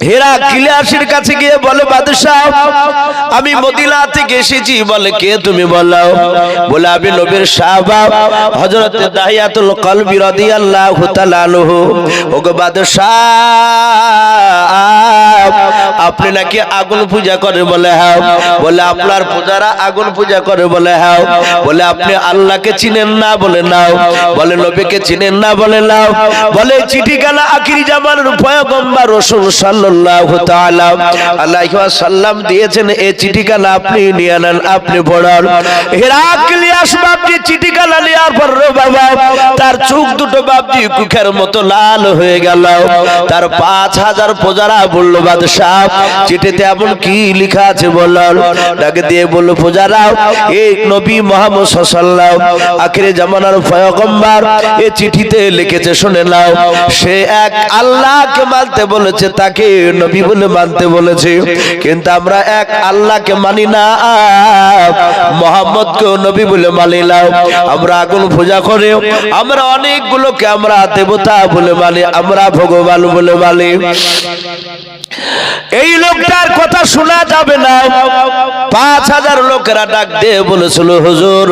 Speaker 1: হেরাক্লিয়াসের কাছে গিয়ে বলে, বাদশাহ আমি মদিনা থেকে এসেছি। বলে কে তুমি? বলো। বলে আমি নবীর সাহাবা হযরত দাহিয়াতুল কলবি রাদিয়াল্লাহু তাআলা আনহু। ওগো বাদশাহ, আপনি নাকি আগুন পূজা করেন? বলে হ্যাঁ। বলে আপনার পূজারা আগুন পূজা করে? বলে হ্যাঁ। বলে আপনি আল্লাহকে চিনেন না? বলে নাও। বলে নবীকে চিনেন না? বলে নাও। বলে চিঠিখানা আখিরি জামানের পয়গম্বর রাসূল সাল্লাল্লাহু তাআলা আলাইহি ওয়াসাল্লাম দিয়েছেন, এই চিঠিখানা আপনি নিয়ে নেন, আপনি পড়ান। হেরাক্লিয়াস বাপজি চিঠিখানা নেওয়ার পর বাবা তার চোখ দুটো বাপজি কুখের মতো লাল হয়ে গেল। তার 5000 প্রজারা বলল, বাদশাহ চিঠিতে এমন কি লেখা আছে বলার? ডাকে দিয়ে বলল, প্রজারা এই নবী মুহাম্মদ সাল্লাল্লাহু আখিরি জামানার পয়গম্বর এই চিঠিতে লিখেছে, শুনে নাও। সে এক আল্লাহকে মানতে বলেছে, তাকে নবী বলে মানতে বলেছে, কিন্তু আমরা এক আল্লাহকে মানি না, মুহাম্মদকে নবী বলে মানি না। আমরা আগুন পূজা করে, আমরা অনেকগুলোকে আমরা দেবতা বলে মানি, আমরা ভগবান বলে মানি। এই লোকটার কথা শোনা যাবে না। 5000 লোকেরা ডাক দিয়ে বলেছিল, হুজুর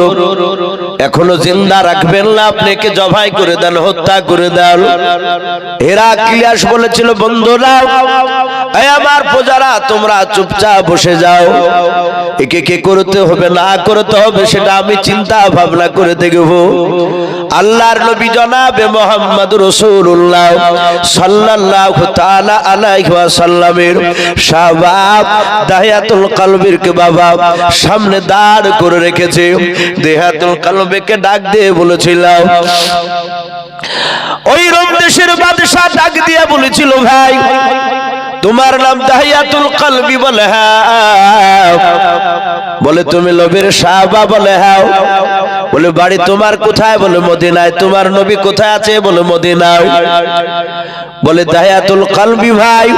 Speaker 1: এখনো জিন্দা রাখবেন না, আপনাকে জবাই করে দেন, হত্যা করে দেন। হেরাক্লিয়াস বলেছিল, বন্ধুরা এই আমার প্রজারা তোমরা চুপচাপ বসে যাও, একে কে করতে হবে না করতে হবে সেটা আমি চিন্তা ভাবনা করে দেখব। আল্লাহর নবী জনাবে মুহাম্মদুর রাসূলুল্লাহ সাল্লাল্লাহু তাআলা আলাইহি ওয়াসাল্লামের সাহাবা দাহিয়াতুল কলবির কে বাবা সামনে দাঁড় করে রেখেছে। দাহিয়াতুল কলবিকে ডাক দিয়ে বলেছিল, ওই রোম দেশের বাদশা ডাক দিয়ে বলেছিল, ভাই তোমার নাম দাহিয়াতুল কলবি? বলে হ্যাঁ। বলে তুমি নবীর সাহাবা? বলে হ্যাঁ। বলে বাড়ি তোমার কোথায়? বলে মদিনায়। তোমার নবী কোথায় আছে? বলে মদিনায়। বলে দাহিয়াতুল কলবি ভাই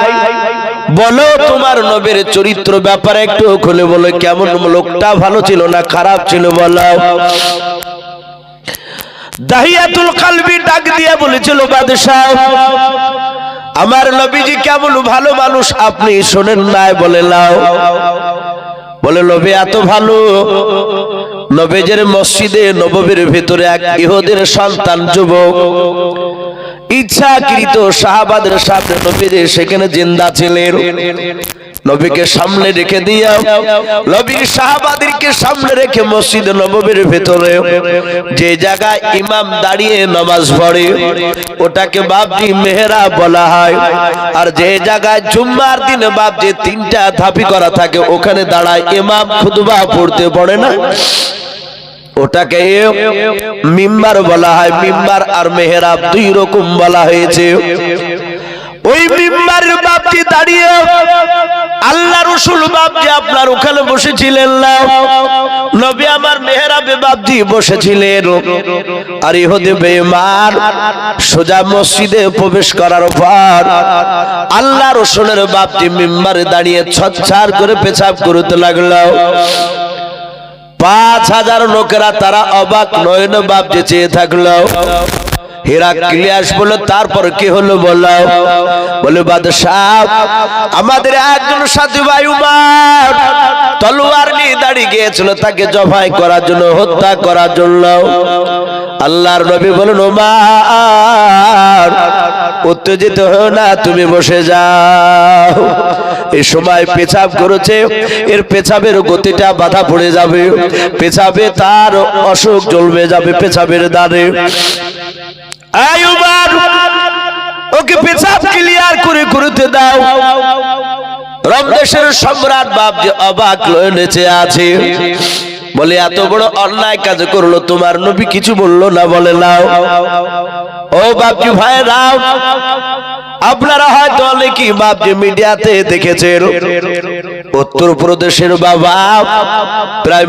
Speaker 1: বলো তোমার নবীর চরিত্র ব্যাপারে একটু খুলে বলো, কেমন লোকটা, ভালো ছিল না খারাপ ছিল বলো। দাহিয়াতুল কলবি ডাক দিয়ে বলেছিল, বাদশাহ আমার নবীজি কেমন ভালো মানুষ আপনি শোনেন নাই? বলে নাও। বলে নবী এত ভালো, নবীজের মসজিদে নববীর ভিতরে এক ইহুদির সন্তান যুবক ইচ্ছাকৃত সাহাবাদের সাথে নবীর সেখানে জিন্দা ছিলেন। নবীকে সামনে রেখে দিয়া নবীর সাহাবাদেরকে সামনে রেখে মসজিদ নববীর ভিতরে যে জায়গায় ইমাম দাঁড়িয়ে নামাজ পড়ে ওটাকে বাপজি মেহরাব বলা হয়। আর যে জায়গায় জুম্মার দিনে বাপজি 3টা ধাপি করা থাকে ওখানে দাঁড়ায় ইমাম খুতবা পড়তে পড়ে না, ওটাকে মিম্বার বলা হয়। মিম্বার আর মেহরাব 2 রকম বলা হয়েছে। ওই মিম্বারের বাপজি দাঁড়িয়ে আল্লাহ রাসূল বাপজি আপনার ওখানে বসেছিলেন না, নবী আমার মেহরাবে বাপজি বসেছিলেন। আর ইহুদি বেঈমান সোজা মসজিদে প্রবেশ করার পর আল্লাহ রাসূলের বাপজি মিম্বারে দাঁড়িয়ে ছচ্ছার করে পেশাব করতে লাগলো। 5000 লোকেরা তারা অবাক নয়নে বাপজি চেয়ে থাকলো। হেরাক্লিয়াস বলল তারপর কি হলো বলো? বলে বাদশাহ আমাদের একজন সাথী ভাই উমর তলোয়ার নিয়ে দাঁড়িয়ে গিয়েছিল তাকে জবাই করার জন্য, হত্যা করার জন্য। আল্লাহর নবী বলেন উমর উত্তেজিত হও না, তুমি বসে যাও। এই সময় পেছাব করেছে, এর পেছাবের গতিটা বাধা পড়ে যাবে, পেছাবে তার অসুখ জ্বলবে যাবে পেছাবের দ্বারে। এই উমর ওকে পেছাব ক্লিয়ার করে করতে দাও। রমদেশের সম্রাট বাপ যে অবাক লয়ে নেচে আছে, বলে এত বড় অন্যায় কাজ করলো তোমার নবী কিছু বললো না? বলে নাও। ও বাপজি ভাইরা, আপনারা হয়তো অনেকেই বাপজি মিডিয়াতে দেখেছেন উত্তরপ্রদেশের বাবা প্রায়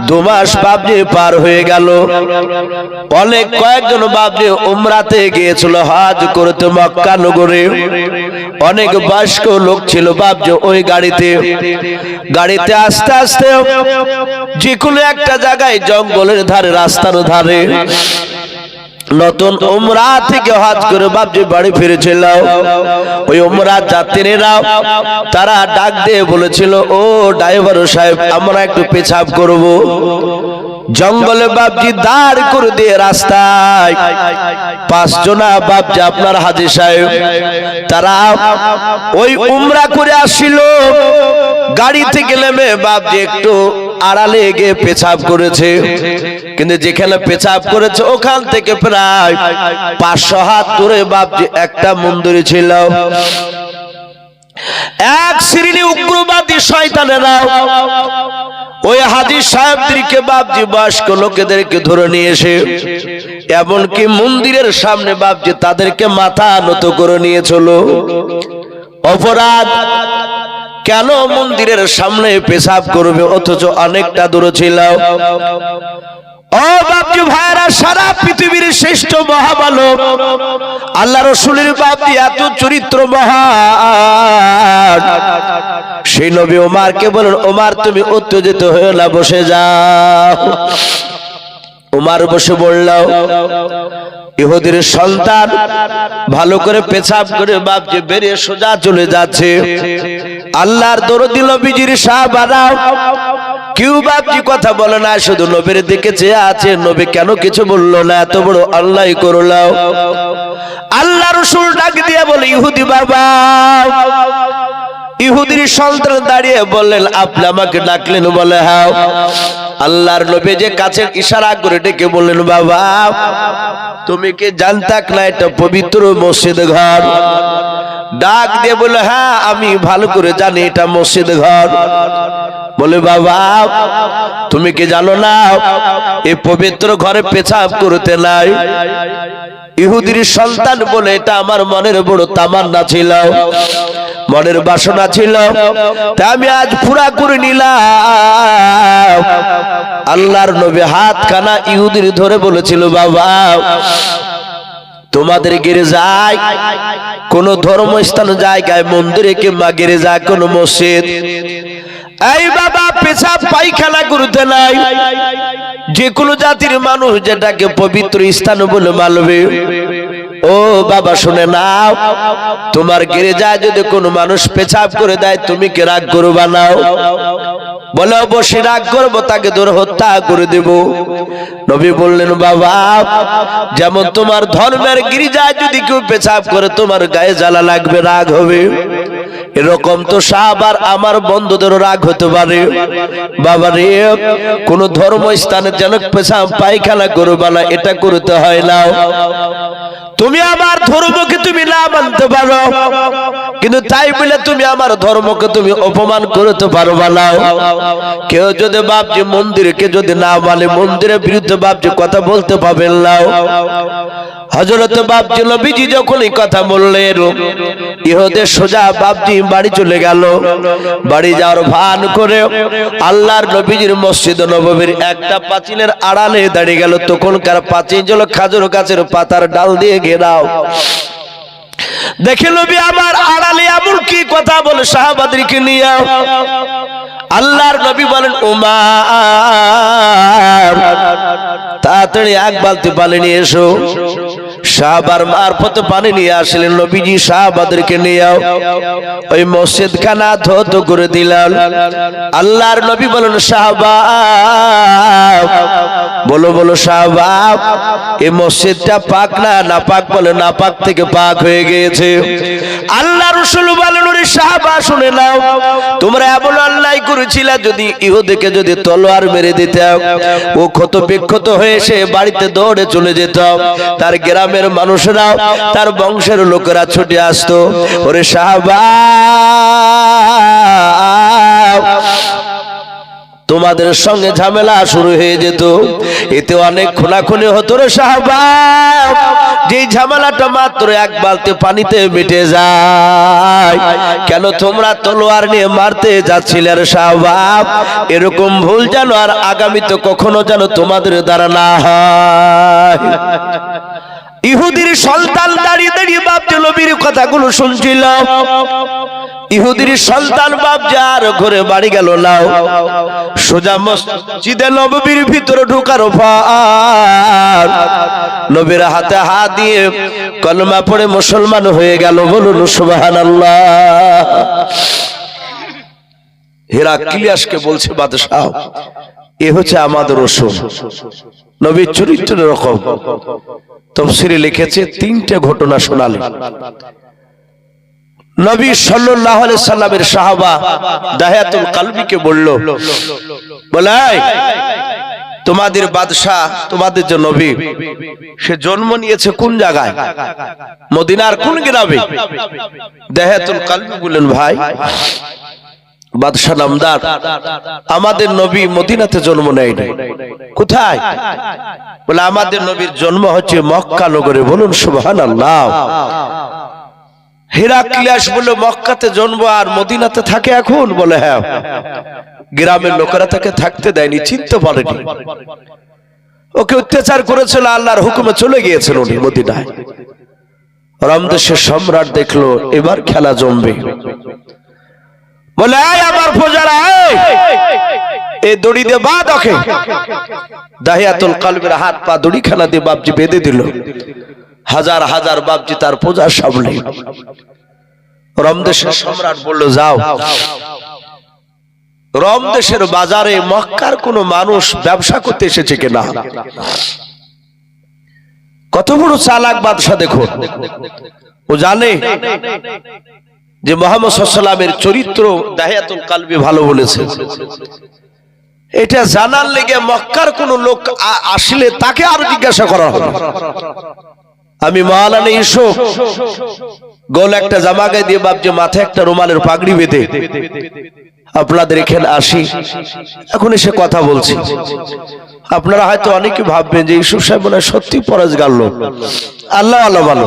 Speaker 1: দু মাস বাপজি পার হয়ে গেল। অনেক কয়েকজন বাপজি উমরাতে গিয়েছিল হজ করতে মক্কা নগরে। অনেক বয়স্ক লোক ছিল বাপজি ওই গাড়িতে আস্তে আস্তে যে কোনো একটা জায়গায় জঙ্গলের ধারে রাস্তার ধারে নতুন উমরা থেকে হজ করে বাপজি বাড়ি ফিরেছিল। ওই উমরা যাত্রীরা তারা ডাক দিয়ে বলেছিল, ও ড্রাইভার সাহেব আমরা একটু পেছাব করব। জঙ্গলে বাপজি দাঁড় করে দিয়ে রাস্তায় 5 জনা বাপজি আপনার হাজী সাহেব তারা ওই উমরা করে আসছিল। গাড়ি থেকে নেমে বাপজি একটু আড়ালে গিয়ে পেছাব করেছে, কিন্তু যেখানে পেছাব করেছে ওখান থেকে প্রায় 500 হাত দূরে বাপজি একটা মন্দির ছিল। এক শ্রেণী উগ্রবাদী শয়তানেরা ওই হাজী সাহেবদেরকে বাপজি বয়স্ক লোকেদেরকে ধরে নিয়ে এসে এমনকি মন্দিরের সামনে বাপজি তাদেরকে মাথা নত করে নিয়ে চলো। অপরাধ কেন মন্দিরের সামনে পেশাব করবে অথচ অনেকটা দূরে ছিল? ও বাপজি ভাইরা, সারা পৃথিবীর শ্রেষ্ঠ মহামানব আল্লাহ রাসূলের বাপজি এত চরিত্র মহান, সেই নবী ওমরকে বলেন ওমর তুমি উত্তেজিত হয়ে না, বসে যাও। ওমর বসে বলল, ইহুদির সন্তান ভালো করে পেছাব করে বাপজি বেরিয়ে সোজা চলে যাচ্ছে। আল্লাহর দরদি নবীজির সাহাবারা কেউ বাপজি কথা বলে না, শুধু নবীর দিকে চেয়ে আছে। নবী কেন কিছু বললো না? এত বড় অন্যায় করলো। আল্লাহ রাসূল ডাক দিয়ে বলে, ইহুদি বাবা, ইহুদির সন্তান দাঁড়িয়ে বললেন আপনি আমাকে ডাকলেন? বলে হ্যাঁ। আল্লাহর নবী যে কাছে ইশারা করে ডেকে বললেন, বাবা তুমি কি জানতাক না এটা পবিত্র মসজিদ ঘর? ডাক দিয়ে বলে, হ্যাঁ আমি ভালো করে জানি এটা মসজিদ ঘর। বলে বাবা তুমি কি জানো না এই পবিত্র ঘরে পেছাব করতে নাই? ইহুদির সন্তান বলে, এটা আমার মনের বড় তামান্না ছিল, মনের বাসনা ছিল, তাই আমি আজ পুরা করে নিলাম। আল্লাহর নবী হাতখানা ইহুদির ধরে বলেছিল, বাবা তোমাদের গির্জায় কোন ধর্মস্থান জায়গায় মন্দিরে কিংবা গির্জায় কোন মসজিদ এই বাবা পেশাব পায়খানা করতে নাই। যে কোনো জাতির মানুষ যেটাকে পবিত্র স্থান বলে মানবে। ও বাবা শুনে নাও, তোমার গির্জায় যদি কোনো মানুষ পেশাব করে দেয় তুমি কি রাগ করবা না? বলে অবশ্যই রাগ করবো, তাকে ধরে হত্যা করে দেব। নবী বললেন, বাবা যেমন তোমার ধর্মের গির্জায় যদি কেউ পেশাব করে তোমার গায়ে জ্বালা লাগবে, রাগ হবে, এরকম তো সাহাবার আমার বন্ধুদের রাগ হতে পারে। বাবা রে, কোন ধর্মস্থানে যেন পেশাব পায়খানা করবা না, এটা করতে হয় না। তুমি আমার ধর্মকে তুমি না মানতে পারো, কিন্তু তাই বলে তুমি আমার ধর্মকে তুমি অপমান করতে পারবা না। কেউ যদি বাপজি মন্দিরকে যদি না মানে, মন্দিরের বিরুদ্ধে বাপজি কথা বলতে পাবেন না। হযরত বাপজি নবীজি যখন এই কথা বললেন, ইহুদের সোজা বাপজি বাড়ি চলে গেল। বাড়ি যাওয়ার ভান করে আল্লাহর নবীজির মসজিদ নববীর একটা পাঁচিলের আড়ালে দাঁড়িয়ে গেল। তখনকার পাঁচিল ছিল খাজুর গাছের পাতার ডাল দিয়ে ঘেরাও। দেখে নবী আমার আড়ালে এমন কি কথা বলে সাহাবাদেরকে নিয়ে। আল্লাহর নবী বলেন, উমর তাড়াতাড়ি এক বালতি পানি নিয়ে এসো। সাহাবার মারফতে পানি নিয়ে আসলেন। নবীজি সাহাবাদেরকে নিয়ে ওই মসজিদ খানা ধৌত করে দিলেন। আল্লাহর নবী বলেন, সাহাবা বলো বলো সাহাবা, এই মসজিদটা পাক না নাপাক? বলে নাপাক থেকে পাক হয়ে গিয়েছে। আল্লাহ রাসূল বলেন, ওরে সাহাবা শুনে নাও, তোমরা এমন অন্যায় করেছিলে, যদি ইহুদিকে যদি তলোয়ার মেরে দিতাম, ও ক্ষত বিক্ষত হয়ে সে বাড়িতে দৌড়ে চলে যেত, তার গ্রামের মানুষরা তার বংশের লোকেরা ছুটে আসতো। ওরে সাহাবা, তোমাদের সঙ্গে ঝামেলা শুরু হয়ে যেত, এতে অনেক খুনাখুনি হতো রে সাহাবা। যে ঝামেলাটা মাত্র এক বালতি পানিতে মিটে যায়। কেন তোমরা তলোয়ার নিয়ে মারতে যাচ্ছিলে রে সাহাবা? এরকম ভুল যেন আর আগামীতে কখনো যেন তোমাদের দ্বারা না হয়। ইহুদির সন্তান দাঁড়িয়ে দাঁড়িয়ে বাপ নবীর কথাগুলো শুনছিল। ইহুদির সন্তান বাপ যার ঘরে বাড়ি গেল না, সোজা মসজিদে নববীর ভিতরে ঢোকার পর নবীর হাতে হাত দিয়ে কলমা পড়ে মুসলমান হয়ে গেল। বলুন সুবহানাল্লাহ। হেরাক্লিয়াসকে বলছে বাদশাহ, এ হচ্ছে আমাদের রাসূল, নবীর চরিত্র এরকম। তাফসীরে লিখেছে তিনটা ঘটনা শোনালেন। নবী সাল্লাল্লাহু আলাইহি সাল্লামের সাহাবা দাহিয়াতুল কলবিকে বলল, বলে তোমাদের বাদশাহ, তোমাদের যে নবী, সে জন্ম নিয়েছে কোন জায়গায়? মদিনার কোন গ্রামে? দাহিয়াতুল কলবি বললেন, ভাই বাদশাহ নামদার, আমাদের নবী মদিনাতে জন্ম নেয়নি। কোথায়? বলে আমাদের নবীর জন্ম হচ্ছে মক্কা নগরে। বলুন সুবহানাল্লাহ। হেরাক্লিয়াস বলল, মক্কাতে জন্ম আর মদিনাতে থাকে এখন? বলে হ্যাঁ। গ্রামের লোকেরা তাকে থাকতে দেয়নি, চিনতে পারেনি, ওকে অত্যাচার করেছিল, আল্লাহর হুকুমে চলে গিয়েছিল উনি মদিনায়। রমদেশের সম্রাট দেখলো এবার খেলা জমবে। বলে আমার প্রজারা, এই দড়ি দিয়ে বাঁধ ওকে। দাহিয়াতুল কলবের হাত পা দড়ি খানা দিয়ে বাপজি বেঁধে দিল। হাজার হাজার বাপজি তার প্রজার সামনে। রমদেশের সম্রাট বলল, যাও রমদেশের বাজারে মক্কার কোন মানুষ ব্যবসা করতে এসেছে কিনা। কত বড় চালাক বাদশা দেখুন। ও জানে যে মুহাম্মদ সাল্লাল্লাহু আলাইহি ওয়াসাল্লামের চরিত্র দাহিয়াতুল কলবি ভালো বলেছে। এটা জানার লেগে মক্কার কোন লোক আসলে তাকে আরো জিজ্ঞাসা করা হবে। আমি মাওলানা ইউসুফ গোল একটা জামা গায়ে দিয়ে বাপজি মাথায় একটা রুমালের পাগড়ি বেঁধে আপনাদের এখানে আসি, এখন এসে কথা বলছি। আপনারা হয়তো অনেকে ভাববেন যে ইউসুফ সাহেব মনে হয় সত্যি পরেজগার লোক, আল্লাহ আল্লাহ ভালো।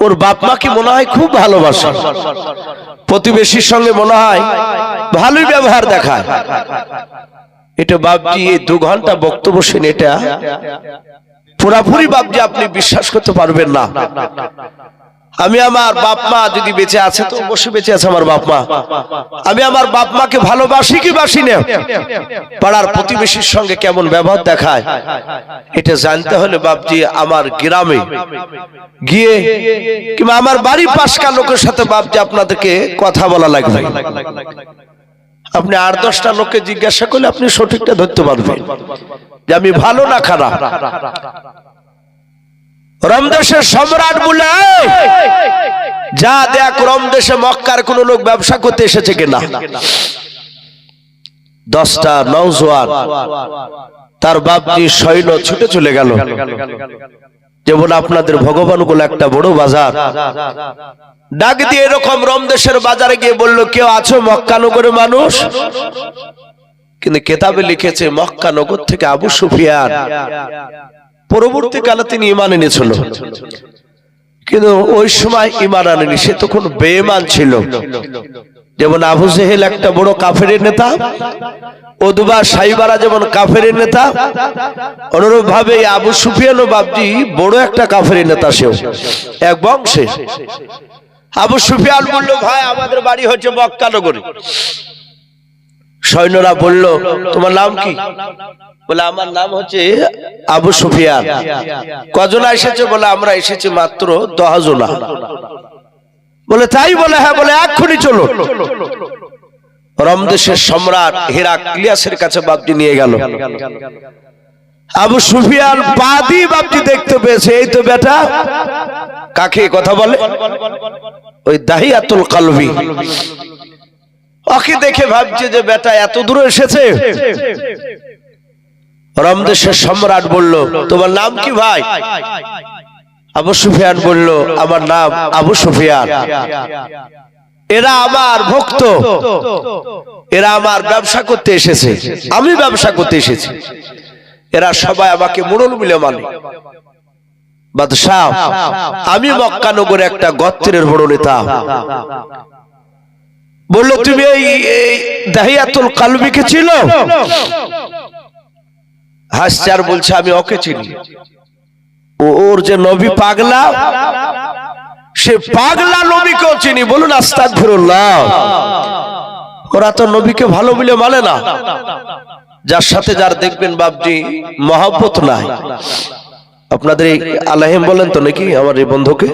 Speaker 1: ওর বাপ মাকে মনে হয় খুব ভালোবাসে, প্রতিবেশীর সঙ্গে মনে হয় ভালোই ব্যবহার দেখায়। এটা বাপজি এই 2 ঘন্টা বক্তব্য শুনে এটা পুরাপুরি বাপজি আপনি বিশ্বাস করতে পারবেন না। আমি আমার বাপ মা যদি বেঁচে আছে, তো অবশ্যই বেঁচে আছে আমার বাপ মা, আমি আমার বাপ মাকে ভালোবাসি কি বাসি না, পাড়ার প্রতিবেশীর সঙ্গে কেমন ব্যবহার দেখায়, এটা জানতে হলে বাপজি আমার গ্রামে গিয়ে কিংবা আমার বাড়ির পাশকার লোকের সাথে বাপজি আপনাদেরকে কথা বলা লাগবে। আপনি 8-10টা লোককে জিজ্ঞাসা করলে আপনি সঠিকটা ধরতে পারবেন যে আমি ভালো না খারাপ। রমদেশের সম্রাট বলে, যা দেখ রমদেশে মক্কার কোন লোক ব্যবসা করতে এসেছে কিনা। 10টা নওজোয়ান তার বাপজি সৈন্য ছুটে চলে গেল। যেমন আপনাদের ভগবানগুলো একটা বড় বাজার, ডাক দিয়ে এরকম রমদেশের বাজারে গিয়ে বলল, কেউ আছো মক্কা নগরের মানুষ? কিন্তু কেতাবে লিখেছে মক্কা নগর থেকে আবু সুফিয়ান, পরবর্তীকালে তিনি ঈমান এনেছিল, কিন্তু ওই সময় ঈমান আনেনি, সে তখন বেঈমান ছিল। যেমন আবু জেহেল একটা বড় কাফেরের নেতা, উতবা সাইবারা যেমন কাফেরের নেতা, অনুরূপ ভাবে আবু সুফিয়ানও বাপজি বড় একটা কাফেরের নেতা, সেও এক বংশে। আবু সুফিয়ান বলল, ভাই আমাদের বাড়ি হচ্ছে মক্কা নগরে, সৈন্যরা বলল তোমার নাম কি? বলে আমার নাম হচ্ছে আবু সুফিয়ান। কজনা এসেছে? বলে আমরা এসেছি মাত্র 10 জনা। বলে তাই? বলে হ্যাঁ। বলে এক্ষুনি চলো। রোম দেশের সম্রাট হেরাক্লিয়াসের কাছে বাপজি নিয়ে গেল। আবু সুফিয়ান বাদী বাপজি দেখতে পেয়েছে, এই তো বেটা। কাকে কথা বলে? ওই দাহিয়াতুল কলবি। ওকে দেখে ভাবছে যে বেটা এত দূরে এসেছে। রোম দেশের সম্রাট বলল তোমার নাম কি ভাই? আবু সুফিয়ান বলল আমার নাম আবু সুফিয়ান। এরা আমার ভক্ত, এরা আমার ব্যবসা করতে এসেছে, আমি ব্যবসা করতে এসেছি। এরা সবাই আমাকে মোড়ল বলে মানে। বাদশাহ আমি মক্কা নগরে একটা গোত্রের বড় নেতা। বললো তুমি এই দাহিয়াতুল কলবিকে চিনো? হাসছে আর বলছে আমি ওকে চিনি। ওর যে নবী পাগলা, সে পাগলা নবীকেও চিনি। বলুন আস্তাগফিরুল্লাহ। ওরা তো নবীকে ভালো বলে মানে না। যার সাথে যার দেখবেন বাপজি মহব্বত নাই। আপনাদের এই আলাইহিম বলেন তো নাকি? আমার এই বন্ধুকে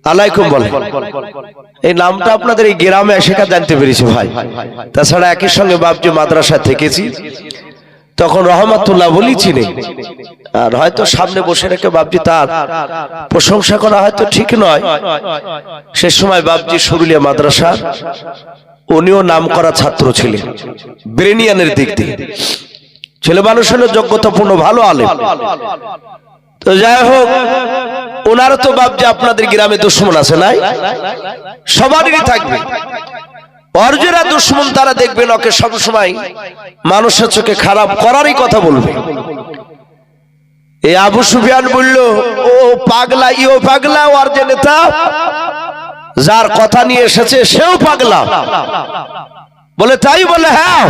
Speaker 1: আলাইকুম বলেন। এই নামটা আপনাদের এই গ্রামে এসে জানতে পেরেছি ভাই। তাছাড়া একই সঙ্গে বাপজি মাদ্রাসা থেকেছি, তখন রহমাতুল্লাহ বলি চিনি। আর হয়তো সামনে বসে রেখে বাপজি তার প্রশংসা করা হয়তো ঠিক নয়। সে সময় বাপজি সরুলিয়া মাদ্রাসা, উনিও নাম করা ছাত্র ছিলেন ব্রেনিয়ানের দিক দিয়ে। ছেলে মানুষের যোগ্যতাপূর্ণ ভালো আলেম। তো যাই হোক, ওনারও তো বাপজি আপনাদের গ্রামে দুশ্মন আছে নাই? সবারই থাকবে। অর্জেরা দুশ্মন তারা দেখবেন ওকে সবসময় মানুষের চোখে খারাপ করারই কথা বলবে। এই আবু সুফিয়ান বলল ও পাগলা, ইও পাগলা, ওর যে নেতা যার কথা নিয়ে এসেছে সেও পাগলা। বলে তাই? বলে হ্যাঁ।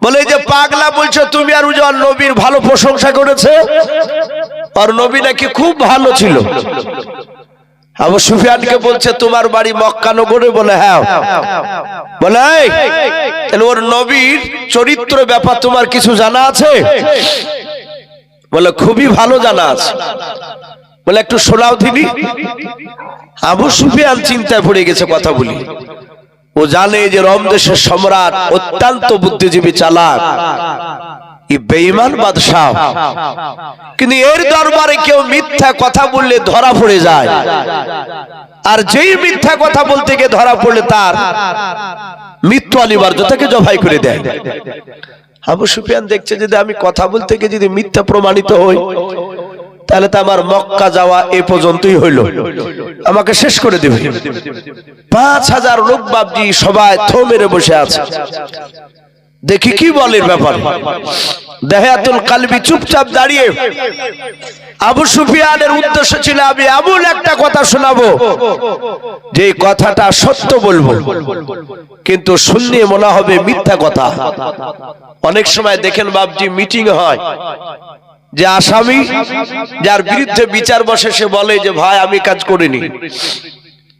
Speaker 1: বলে যে পাগলা বলছো তুমি, আর ওর নবীর ভালো প্রশংসা করেছে, আর নবী নাকি খুব ভালো ছিল। আবু সুফিয়ানকে বলছে তোমার বাড়ি মক্কা নগরে? বলে হ্যাঁ। বলে ওর নবীর চরিত্র ব্যাপার তোমার কিছু জানা আছে? বলে খুবই ভালো জানা আছে। বলে একটু শোনাও তিনি। আবু সুফিয়ান চিন্তায় পড়ে গেছে কথা বলি। ও জানে যে রোম দেশের সম্রাট অত্যন্ত বুদ্ধিজীবী, চালাক, বেঈমান বাদশাহ। কিন্তু এর দরবারে কেউ মিথ্যা কথা বললে ধরা পড়ে যায়, আর যেই মিথ্যা কথা বলতে গিয়ে ধরা পড়লে তার মৃত্যু অনিবার্য, তাকে জবাই করে দেয়। আবু সুফিয়ান দেখছে যদি আমি কথা বলতে গিয়ে যদি মিথ্যা প্রমাণিত হই, তাহলে তো আমার মক্কা যাওয়া এ পর্যন্তই হইল, আমাকে শেষ করে দেবে। 5000 লোক বাপজি সবাই থো মেরে বসে আছে। দেখি কি বলে ব্যাপার। দাহিয়াতুল কলবি চুপচাপ দাঁড়িয়ে। আবু সুফিয়ানের উদ্দেশ্য ছিল আমি এমন একটা কথা শোনাবো যে কথাটা সত্য বলবো, কিন্তু শুনলে মনে হবে মিথ্যা কথা। অনেক সময় দেখেন বাপজি মিটিং হয়, যে আসামি যার বিরুদ্ধে বিচার বসে সে বলে যে ভাই আমি কাজ করিনি,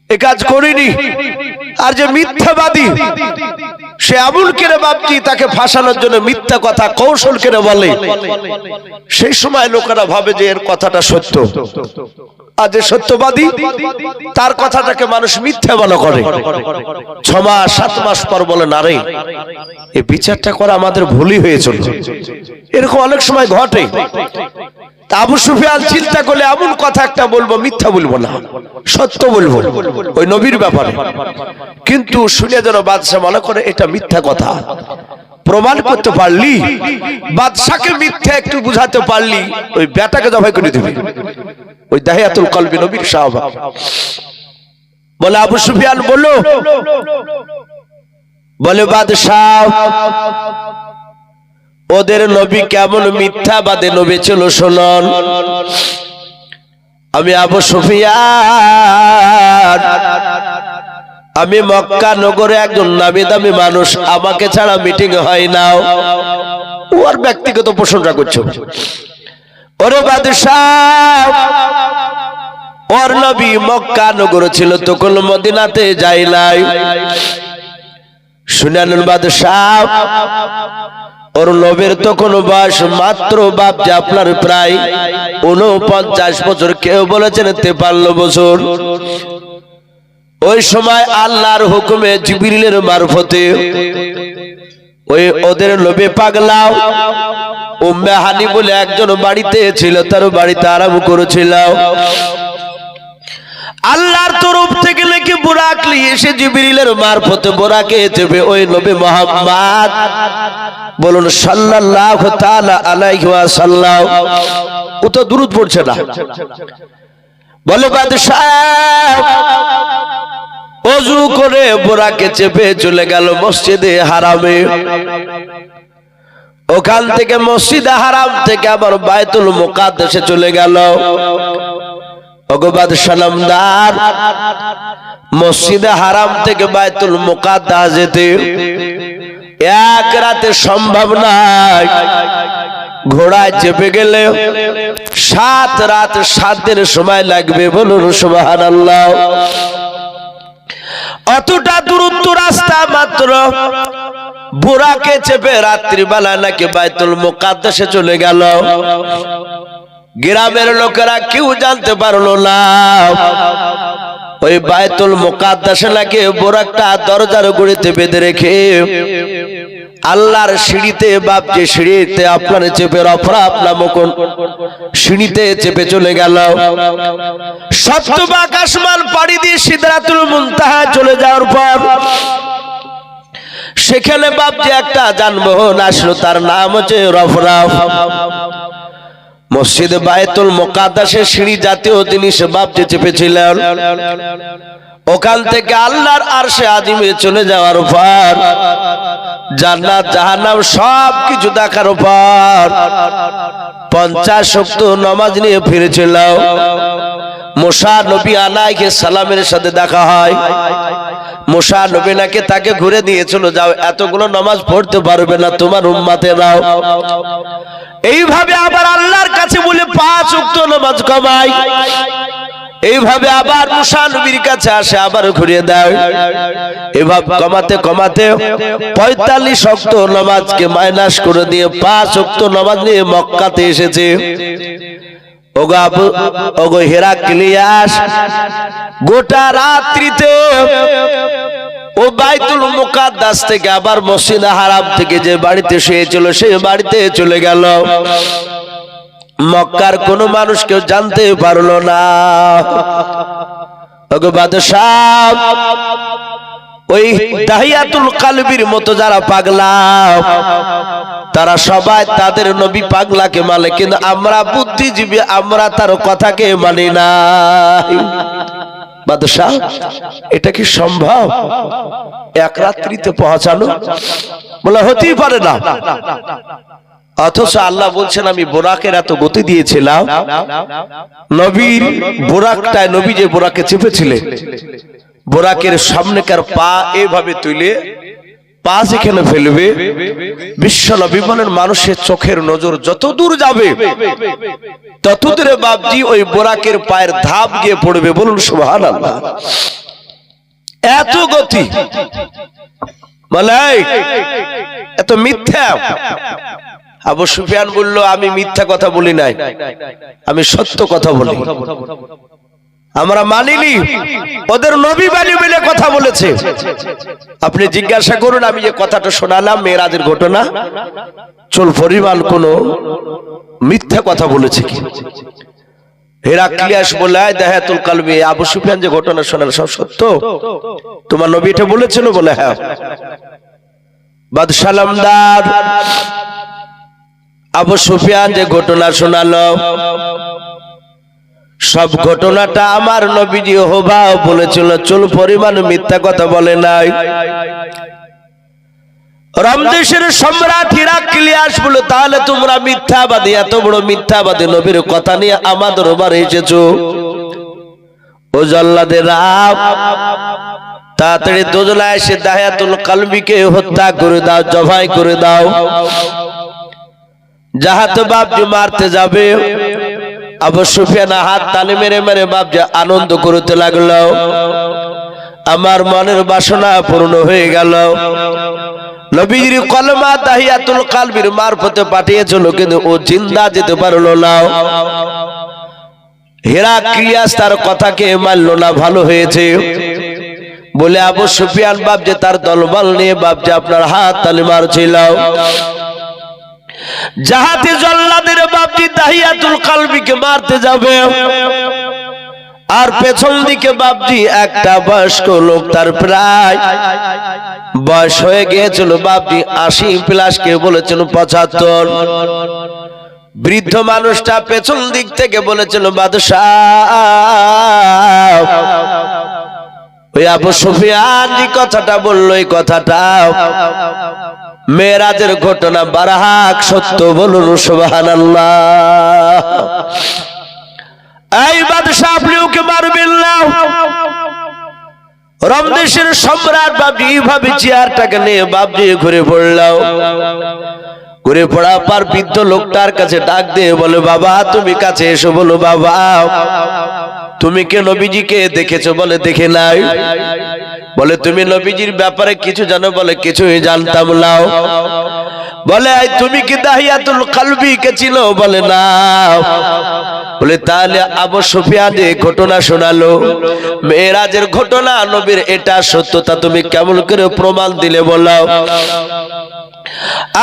Speaker 1: এ কাজ করিনি। আর যে মিথ্যাবাদী সে এমন করে বাপজি তাকে ফাঁসানোর জন্য মিথ্যা কথা কৌশল করে বলে, সেই সময় লোকেরা ভাবে যে এর কথাটা সত্য। আর যে সত্যবাদী তার কথাটাকে মানুষ মিথ্যা মনে করে। 6 মাস 7 মাস পর বলে না রে, এই বিচারটা করা আমাদের ভুলই হয়েছিল। এরকম অনেক সময় ঘটে। আবু সুফিয়ান চিন্তা করলে এমন কথা একটা বলবো, মিথ্যা বলবো না, সত্য বলবো ওই নবীর ব্যাপারে। কিন্তু শুনে যেন বাদশা মনে করে এটা মিথ্যা কথা। প্রমাণ করতে পারলি, বাদশাকে মিথ্যা একটু বুঝাতে পারলি, ওই বেটাকে জবাই করে দিবি। ওই দাহিয়াতুল কলবি নবীর সাহাবা। বলে আবু সুফিয়ান বলল, বলে বাদশাহ ওদের নবী কেমন মিথ্যাবাদী নবী ছিল শুনুন। আমি আবু সুফিয়ান, আমি মক্কা নগরে একজন নামি দামি মানুষ, আমাকে ছাড়া মিটিং হয় না। ওর ব্যক্তিগত প্রশংসা করছো। ওরে বাদশাহ, ওর নবী মক্কা নগরে ছিল তখন মদিনাতে যাই নাই। শুনেন বাদশাহ, ওর নবীর তখন বয়স মাত্র বাপ যে আপনার প্রায় 49 বছর, কেউ বলেছেন 53 বছর। ওই সময় আল্লাহর হুকুমে জিবরিলের মারফতে ওই ওদের নবী পাগলা উম্মে হানি বলে একজন বাড়িতে ছিল, তার বাড়িতে আরাম করেছিল। আল্লাহর তরফ থেকে নাকি বুরাক নিয়ে এসে জিবরিলের মারফতে বুরাকে চেপে ওই নবী মুহাম্মদ বলুন সাল্লাল্লাহু তাআলা আলাইহি ওয়াসাল্লাম, ও তো দুরূদ পড়ছে না, বলে বাদশাহ ওযু করে বুরাকে চেপে চলে গেল মসজিদে হারামে। ওখান থেকে মসজিদে হারাম থেকে আবার বাইতুল মুকাদ্দাসে চলে গেল। ওগো সালামদার, মসজিদে হারাম থেকে বাইতুল মুকাদ্দাস যেতে এক রাতে সম্ভব নয়। ঘোড়ায় চেপে গেলে 7 রাত 7 দিন সময় লাগবে, বলুন সুবহানাল্লাহ। অতটা দূরত্ব রাস্তা মাত্র। বুরাকে চেপে রাত্রিবেলা নাকি বাইতুল মুকাদ্দাসে চলে গেল। গ্রামের লোকেরা কেউ জানতে পারলো না। ওই বাইতুল মুকাদ্দাসে নাকি বুরাকটা দরজার গুড়িতে বেঁধে রেখে আল্লাহর সিঁড়িতে বাপ যে সিঁড়িতে আপনার চেপে রফরাফ নামক সিঁড়িতে চেপে চলে গেল। সপ্তম আকাশমান পাড়ি দিয়ে সিদরাতুল মুনতাহা চলে যাওয়ার পর সেখানে বাপ যে একটা যানবাহন আসলো, তার নাম হচ্ছে রফরাফ। মসজিদে বাইতুল মুকাদ্দাসে সিঁড়ি জাতীয় জিনিস বাপ যে চেপেছিলেন, ওখান থেকে আল্লাহর আরশে আজিমে চলে যাওয়ার পর জান্নাত জাহান্নাম সব কিছু দেখার পর 50 ওয়াক্ত নামাজ নিয়ে ফিরেছিল। মুসা নবী আলাইহিস সালামের সাথে দেখা হয়। মুসা নবী নাকি তাকে ঘুরে দিয়েছিল, যাও এতগুলো নামাজ পড়তে পারবে না, তোমার উম্মতেরাও। এইভাবে আবার আল্লাহর কাছে বলে 5 ওয়াক্ত নামাজ কমাই। এইভাবে আবার মুসা নবীর কাছে আসে, আবার ঘুরিয়ে দেয়। এভাবে কমাতে কমাতে 45 ওয়াক্ত নামাজকে মাইনাস করে দিয়ে 5 ওয়াক্ত নামাজ নিয়ে মক্কাতে এসেছে। ওগো হেরাক্লিয়াস, গোটা রাত্রিতে ও বাইতুল মুকাদ্দাস থেকে আবার মসজিদে হারাম থেকে যে বাড়িতে শুয়েছিল সেই বাড়িতে চলে গেল। মক্কার কোন মানুষ কেউ জানতে পারলো না। ওগো বাদশাহ, ওই দাহিয়াতুল কালবির মতো যারা পাগলা, তারা সবাই তাদের নবী পাগলাকে মানে, কিন্তু আমরা বুদ্ধিজীবী, আমরা তার কথাকে মানি না। বাদশাহ, এটা কি সম্ভব এক রাত্রিতে পৌঁছানো? বলে হতেই পারে না। অথচ আল্লাহ বলছেন আমি বোরাকের এত গতি দিয়েছিলাম, নবীর বোরাকটায় নবী যে বোরাকে চেপেছিলেন, বোরাকের সামনেকার পা এইভাবে তুলে পা যেখানে ফেলবে, বিশ্ব নবী বলেন মানুষের চোখের নজর যত দূর যাবে তত দূরে বাপজি ওই বোরাকের পায়ের ধাপ গিয়ে পড়বে, বলুন সুবহানাল্লাহ। এত গতি, বলাই এত মিথ্যা। আবু সুফিয়ান বলল আমি মিথ্যা কথা বলি নাই, আমি সত্য কথা বলি। আমরা মানিনি, ওদের নবী বাণী বলে কথা বলেছে। আপনি জিজ্ঞাসা করুন, আমি যে কথাটা শোনালাম মেরাজের ঘটনা, চল পরিমাণ কোন মিথ্যা কথা বলেছে কি? হেরাক্লিয়াস বলে দাহিয়াতুল কালবি, আবু সুফিয়ান যে ঘটনা শোনাল সব সত্য? তোমার নবী এটা বলেছিল? বলে হ্যাঁ। বাদশালামদার আবু সুফিয়ান যে ঘটনা শোনালো, সব ঘটনাটা আমার নবীজি হুবহু বলেছিল, চুল পরিমাণ মিথ্যা কথা বলে নাই। রমদেশের সম্রাট হেরাক্লিয়াস বলে তাহলে তোমরা মিথ্যাবাদী, এত বড় মিথ্যাবাদী নবীর কথা নিয়ে আমাদের দরবারে এসেছো। ও জল্লাদেরা, তাড়াতাড়ি দোজলা এসে দাহিয়াতুল কালবিকে হত্যা করে দাও, জবাই করে দাও। যাহাতে বাপ যে মারতে যাবে, আবু সুফিয়ান হাত তালি মেরে মেরে বাপ যে আনন্দ করতে লাগলো। আমার মনের বাসনা পূর্ণ হয়ে গেল। নবীজির কলমা তাহিয়াতুল কালবির মারফতে পাঠিয়েছিল, কিন্তু ও জিন্দা যেতে পারলো না। হেরাক্লিয়াস তার কথাকে মানল না। ভালো হয়েছে বলে আবু সুফিয়ান বাপ যে তার দলবল নিয়ে বাপ যে আপনার হাত তালি মারছিল। জাহাতে জল্লাদের বাপজি তাহিয়াতুল কালবিকে মারতে যাবে, আর পেছন দিকে বাপজি একটা বয়স্ক লোক, তার প্রায় বয়স হয়ে গিয়েছিল বাপজি 80+, কেউ বলেছিল 75। বৃদ্ধ মানুষটা পেছন দিক থেকে বলেছিল, বাদশাহ ওই আবু সুফিয়ান যে কথাটা বললো, এই কথাটা মেরাজের ঘটনা বারাহাক সত্য, বলুন সুবহানাল্লাহ। এই বাদশাহ আপনি ওকে মারবেন না। রমদেশের সম্রাট বাবজি এইভাবে চেয়ারটাকে নিয়ে বাবজি ঘুরে পড়লাম। ঘুরে পড়া পার বৃদ্ধ লোকটার কাছে ডাক দিয়ে বলে, বাবা তুমি কাছে এসো। বলো, বাবা তুমি কে নবীজিকে দেখেছো? বলে, দেখে নাই। বলে, তুমি নবীজির ব্যাপারে কিছু জানো? বলে, কিছুই জানতাম না। বলে, তুমি কি দাহিয়াতুল কালবি কে চিনো? বলে, না। বলে, তাহলে আবু সুফিয়ানের ঘটনা শোনালো, মেরাজের ঘটনা, নবীর এটা সত্যতা তুমি কেমন করে প্রমাণ দিলে বলো?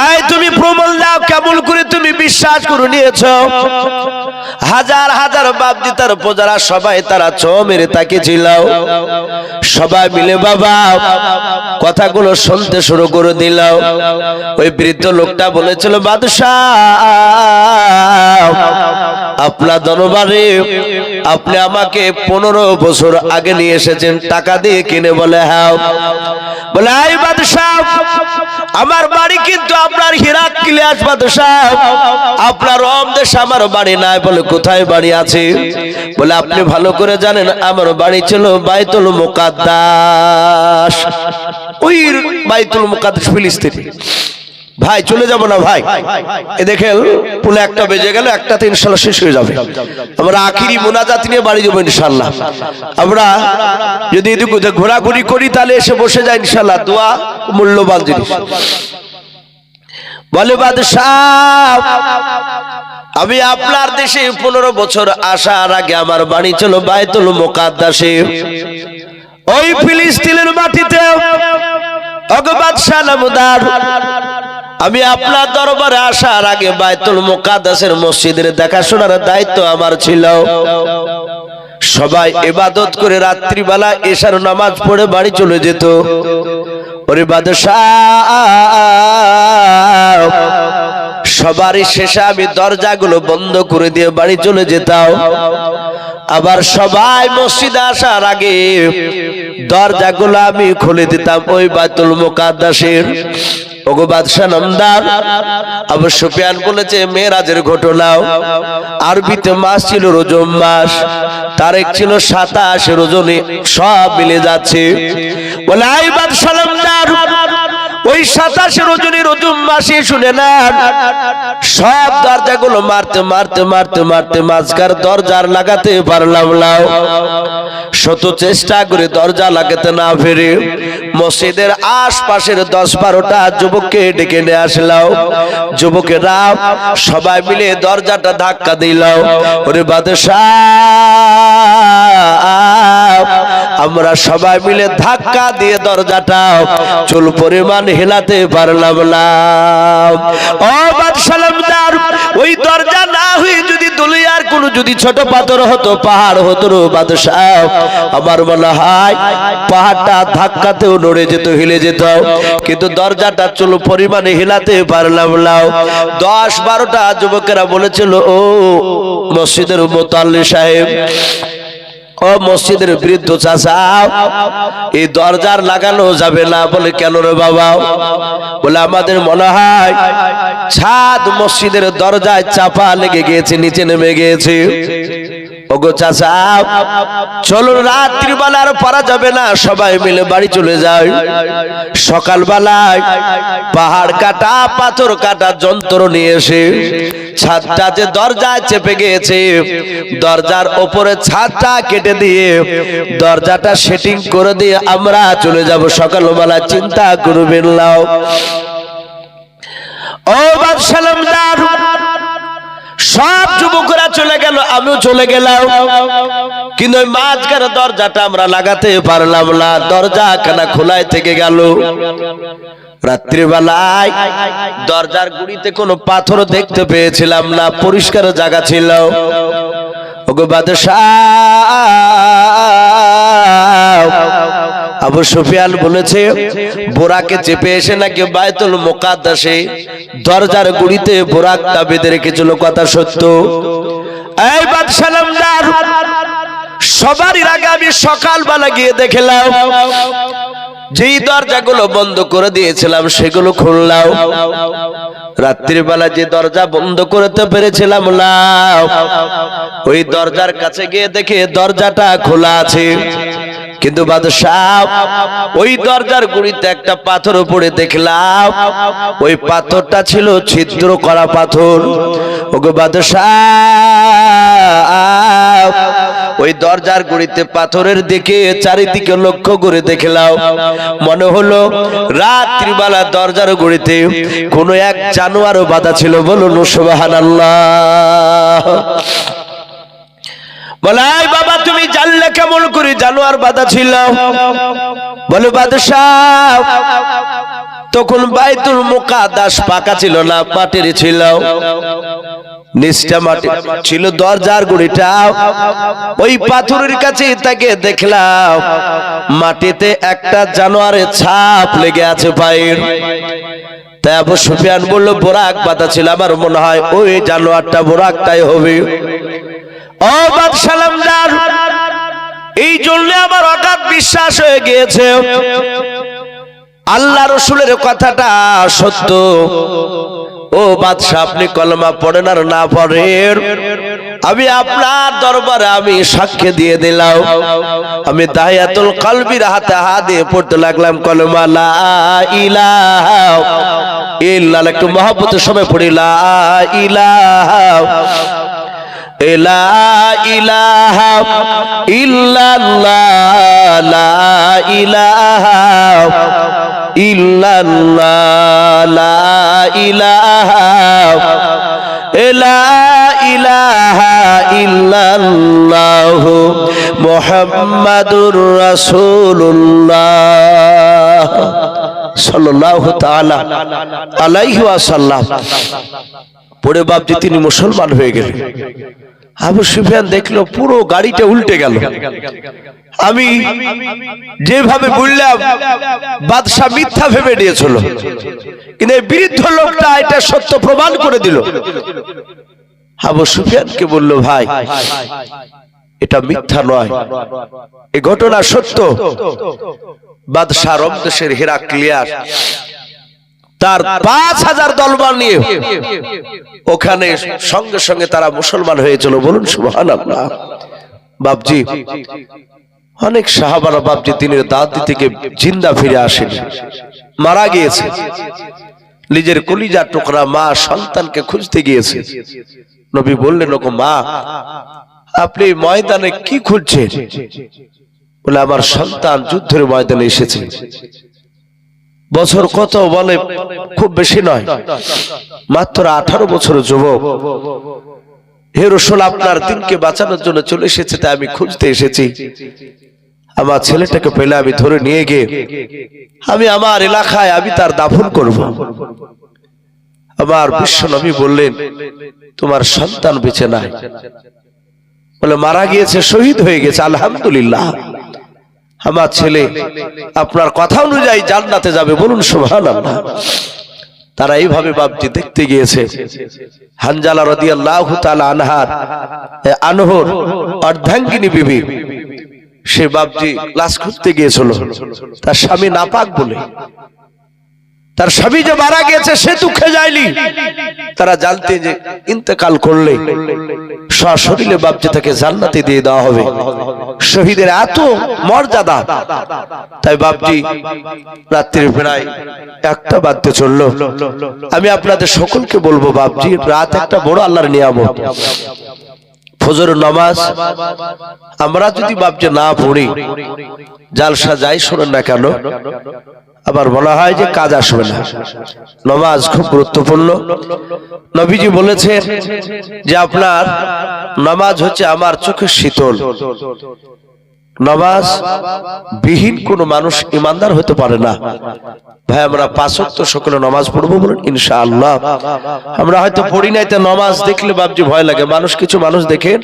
Speaker 1: আয় তুমি প্রমাণ দাও, কেমন করে তুমি বিশ্বাস করে নিয়েছো? হাজার হাজার বাপজি তার প্রজারা সবাই তারা ছো মেরে তাকিয়েছিল। সবাই মিলে বাবা কথাগুলো শুনতে শুরু করে দিল। ওই বৃদ্ধ লোকটা বলেছিল, বাদশাহ আপনার দরবারে আপনি আমাকে 15 বছর আগে নিয়ে এসেছেন, টাকা দিয়ে কিনে? বলে, হ্যাঁ। বলে, এই বাদশাহ আমার বাড়ি কিন্তু আপনার হেরাক্লিয়াস বাদশাহ, আপনার রোম দেশে আমার বাড়ি নাই। বলে, কোথায় বাড়ি আছে? বলে, আপনি ভালো করে জানেন আমার বাড়ি ছিল বাইতুল মুকাদ্দাস। ওই বাইতুল মুকাদ্দাস ফিলিস্তিন। ভাই চলে যাব না ভাই, এ দেখেন পুলে 1টা বেজে গেল, 1টাতে ইনশাআল্লাহ শেষ হয়ে যাবে। আমরা আখিরি মুনাজাত নিয়ে বাড়ি যাবো ইনশাআল্লাহ। আমরা যদি এদিকে ঘোরাঘুরি করি তাহলে এসে বসে যায় ইনশাআল্লাহ। দোয়া মূল্যবান জিনিস। বলে, বাদশাহ আমি আপনার দেশে 15 বছর আসার আগে আমার বাড়ি ছিল বাইতুল মুকাদ্দাসে, ওই ফিলিস্তিনের মাটিতে। ওগো বাদশাহ নামদার, আমি আপনার দরবারে আসার আগে বাইতুল মুকাদ্দাসের মসজিদের দেখাশোনার দায়িত্ব আমার ছিল। সবাই ইবাদত করে রাত্রিবেলা এশার নামাজ পড়ে বাড়ি চলে যেত। ওরে বাদশাহ, সবারই শেষে আমি দরজাগুলো বন্ধ করে দিয়ে বাড়ি চলে যেতাম। আবার সবাই মসজিদে আসার আগে দরজাগুলো আমি খুলে দিতাম ওই বাইতুল মুকাদ্দাসের। ওগো বাদশাহ নামদার, আবু সুফিয়ান বলেছে মেরাজের ঘটনা। আরবিতে মাস ছিল রজব মাস, তারিখ ছিল 27 রজনী, সব মিলে যাচ্ছে। বলে, এই বাদশাহ নামদার ওই 27 রজনী রজব মাসে শুনে নেন, সব দরজাগুলো মারতে মারতে মারতে মারতে মাঝখার দরজার লাগাতে পারলাম না। শত চেষ্টা করে দরজা লাগাতে না পেরে মসজিদের আশপাশের 10-12টা যুবককে ডেকে নিয়ে আসলাম। যুবকেরা সবাই মিলে দরজাটা ধাক্কা দিল। ওরে বাদশাহ, আমরা সবাই মিলে ধাক্কা দিয়ে দরজাটা চুল পরিমাণ হেলাতে পারলাম না। ও বাদশাহ নামদার, ওই দরজা না হয়ে যদি দুনিয়ার কোনো যদি ছোট পাথর হতো, পাহাড় হতো, বাদশাহ আমার মনে হয় পাহাড়টা ধাক্কাতেও নড়ে যেত, হিলে যেত, কিন্তু দরজাটা চুল পরিমাণে হিলাতে পারলাম না। 10-12টা যুবকেরা বলেছিল, ও মসজিদের মুতাল্লি সাহেব, ও মসজিদের বৃদ্ধ চাচা, এই দরজার লাগানো যাবে না। বলে, কেন রে বাবা? বলে, আমাদের মনে হয় ছাদ মসজিদের দরজায় চাপা লেগে গিয়েছে, নিচে নেমে গিয়েছে। ও ওগো চাচা চলো, রাত্রিবেলা আর পারা যাবে না, সবাই মিলে বাড়ি চলে যায়। সকালবেলায় পাহাড় কাটা পাথর কাটা যন্ত্র নিয়ে এসে ছাদটা যে দরজায় চেপে গিয়েছে, দরজার ওপরে ছাদটা কেটে দিয়ে দরজাটা সেটিং করে দিয়ে আমরা চলে যাব সকালবেলা। চিন্তা করবেন নাও ও বাদশাহ, সব যুবকরা চলে গেল, আমিও চলে গেলাম, কিন্তু ওই মাঝখানে দরজাটা আমরা লাগাতে পারলাম না, দরজা খানা খোলাই থেকে গেল। রাত্রিবেলায় দরজার গুড়িতে কোনো পাথর দেখতে পেয়েছিলাম না, পরিষ্কার জায়গা ছিল। ওগো বাদশাহ, আবু সুফিয়ান বলেছে বোরাকে চেপে এসে নাকি বাইতুল মুকাদ্দাসে দরজার গুড়িতে বোরাকটা বেঁধে রেখেছিল, কথা সত্য? এই বাদশাহ নামদার, সবারই আগে আমি সকালবেলা গিয়ে দেখলাম যেই দরজাগুলো বন্ধ করে দিয়েছিলাম সেগুলো খুললাম। রাত্রিবেলা যে দরজা বন্ধ করতে পেরেছিলাম না, ওই দরজার কাছে গিয়ে দেখে দরজাটা খোলা আছে। কিন্তু বাদশাহ, ওই দরজার গুড়িতে একটা পাথর পড়ে দেখলাম, ওই পাথরটা ছিল ছিদ্র করা পাথর। ওগো বাদশাহ, ওই দরজার গুড়িতে পাথরের দিকে চারিদিকে লক্ষ্য করে দেখলাম, মনে হলো রাত্রিবেলা দরজার গুড়িতে কোনো এক জানোয়ারও বাঁধা ছিল। বলুন সুবহানাল্লাহ। বলে বাবা তুমি জানলে কেমন করে জানোয়ার বাঁধা ছিল? বলে বাদশাহ, তখন বাইতুল মুকাদ্দাস পাকা ছিল না, মাটির ছিল, নিচটা মাটি ছিল, দরজার গুড়িটা ওই পাথরের কাছে তাকে দেখলাম মাটিতে একটা জানোয়ারের ছাপ লেগে আছে পায়ের। তাই আবু সুফিয়ান বলল বোরাক বাঁধা ছিল, আমার মনে হয় ওই জানোয়ারটা বোরাকটাই হবে। ও বাদশাহ নামদার, এই জন্য আমার অগাধ বিশ্বাস হয়ে গিয়েছে আল্লাহ রসুলের কথাটা সত্য। ও বাদশাহ, আপনি কলমা পড়েন আর না পড়েন, আমি আপনার দরবারে আমি সাক্ষ্য দিয়ে দিলাম। আমি দাহিয়াতুল কলবির হাতে হাত দিয়ে পড়তে লাগলাম কলমা লা ইলাহা ইল্লাল্লাহ। একটু মহব্বতের সময় পড়ি লা ইলাহা লা ইলাহা ইল্লাল্লাহ, লা ইলাহা ইল্লাল্লাহ, লা ইলাহা লা ইলাহা ইল্লাল্লাহ মুহাম্মাদুর রাসূলুল্লাহ সাল্লাল্লাহু তাআলা আলাইহি ওয়াসাল্লাম। পরে বাপজি তিনি মুসলমান হয়ে গেলেন। আবু সুফিয়ান দেখলো পুরো গাড়িটা উল্টে গেল। আমি যেভাবে বললাম বাদশা মিথ্যা ভেবে নিয়েছিল, কিন্তু এই বৃদ্ধ লোকটা এটা সত্য প্রমাণ করে দিল। আবু সুফিয়ানকে বলল ভাই এটা মিথ্যা নয়, এই ঘটনা সত্য। বাদশা রোম দেশের হেরাক্লিয়াস তার 5000 দলবল নিয়ে ওখানে সঙ্গে সঙ্গে তারা মুসলমান হয়েছিল। বলুন সুবহানাল্লাহ। বাপজি অনেক সাহাবারা বাপজি দিনের দাওয়াত দিতে গিয়ে জিন্দা ফিরে আসেন, মারা গিয়েছে। নিজের কলিজার টুকরা মা সন্তানকে খুঁজতে গিয়েছে। নবী বললেন ওগো মা, আপনি ময়দানে কি খুঁজছেন? বলে আমার সন্তান যুদ্ধের ময়দানে এসেছে। বছর কত? বলে খুব বেশি নয়, মাত্র 18 বছরের যুবক। হে রাসূল, আপনার দিনকে বাঁচানোর জন্য চলে এসেছে, তাই আমি খুঁজতে এসেছি। আমার ছেলেটাকে পেলে আমি ধরে নিয়ে গিয়ে আমি আমার এলাকায় আমি তার দাফন করব। আমার বিশ্ব নবী বললেন তোমার সন্তান বেঁচে নাই। বলে মারা গিয়েছে, শহীদ হয়ে গেছে, আলহামদুলিল্লাহ। আমার ছেলে আপনার কথা অনুযায়ী জান্নাতে যাবে। বলুন সুবহানাল্লাহ। তারা এইভাবে বাপজি দেখতে গিয়েছে। হানজালা রাদিয়াল্লাহু তাআলা আনহর অর্ধাঙ্গিনী বিবি, সে বাপজি লাশ খুঁজতে গিয়েছিল, তার স্বামী নাপাক বলে। তার স্বামী যে মারা গেছে সে দুঃখে যায়নি, তারা জানতে যে ইন্তেকাল করলে সশরীরে বাপজি তাকে জান্নাতে দিয়ে দেওয়া হবে। শহীদের এত মর্যাদা, তাই বাপজি রাত্রির প্রায় 1টা বাজতে চললো। আমি আপনাদের সকলকে বলবো বাপজি রাত একটা বড় আল্লাহর নিয়ামত। ফজরের নামাজ আমরা যদি বাপজি না পড়ি, জালসা যাই শোনেন না কেন, আবার বলা হয় যে কাজ আসবে না। নামাজ খুব গুরুত্বপূর্ণ। নবীজি বলেছেন যে আপনার নামাজ হচ্ছে আমার চোখের শীতল। নামাজ বিহীন কোন মানুষ ইমানদার হতে পারে না। ভাই আমরা 5 ওয়াক্ত সকলে নামাজ পড়বো বলুন ইনশাআল্লাহ। আমরা হয়তো পড়ি নাই, তো নামাজ দেখলে বাপজি ভয় লাগে। কিছু মানুষ দেখেন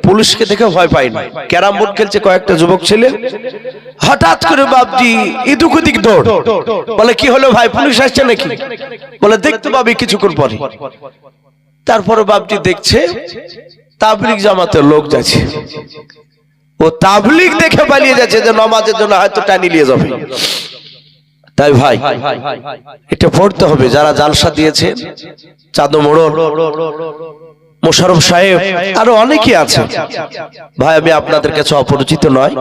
Speaker 1: পুলিশকে দেখে ভয় পায় না। ক্যারাম বোর্ড খেলছে কয়েকটা যুবক ছেলে, হঠাৎ করে বাপজি এদিক ওদিক দৌড়, বলে কি হলো ভাই, পুলিশ আসছে নাকি? বলে দেখতে পাবি কিছুক্ষণ পরে। তারপরে বাপজি দেখছে তাবলীগ জামাতের লোক যাচ্ছে, ও তাবলীগ দেখে পালিয়ে যাচ্ছে যে নামাজের জন্য হয়তো টানি নিয়ে যাবে। তাই ভাই এটা পড়তে হবে। যারা জালসা দিয়েছে, চাঁদো মোড়ল, মোশাররফ সাহেব, আরো অনেকে আছে ভাই, আমি আপনাদের কাছে অপরিচিত নয়।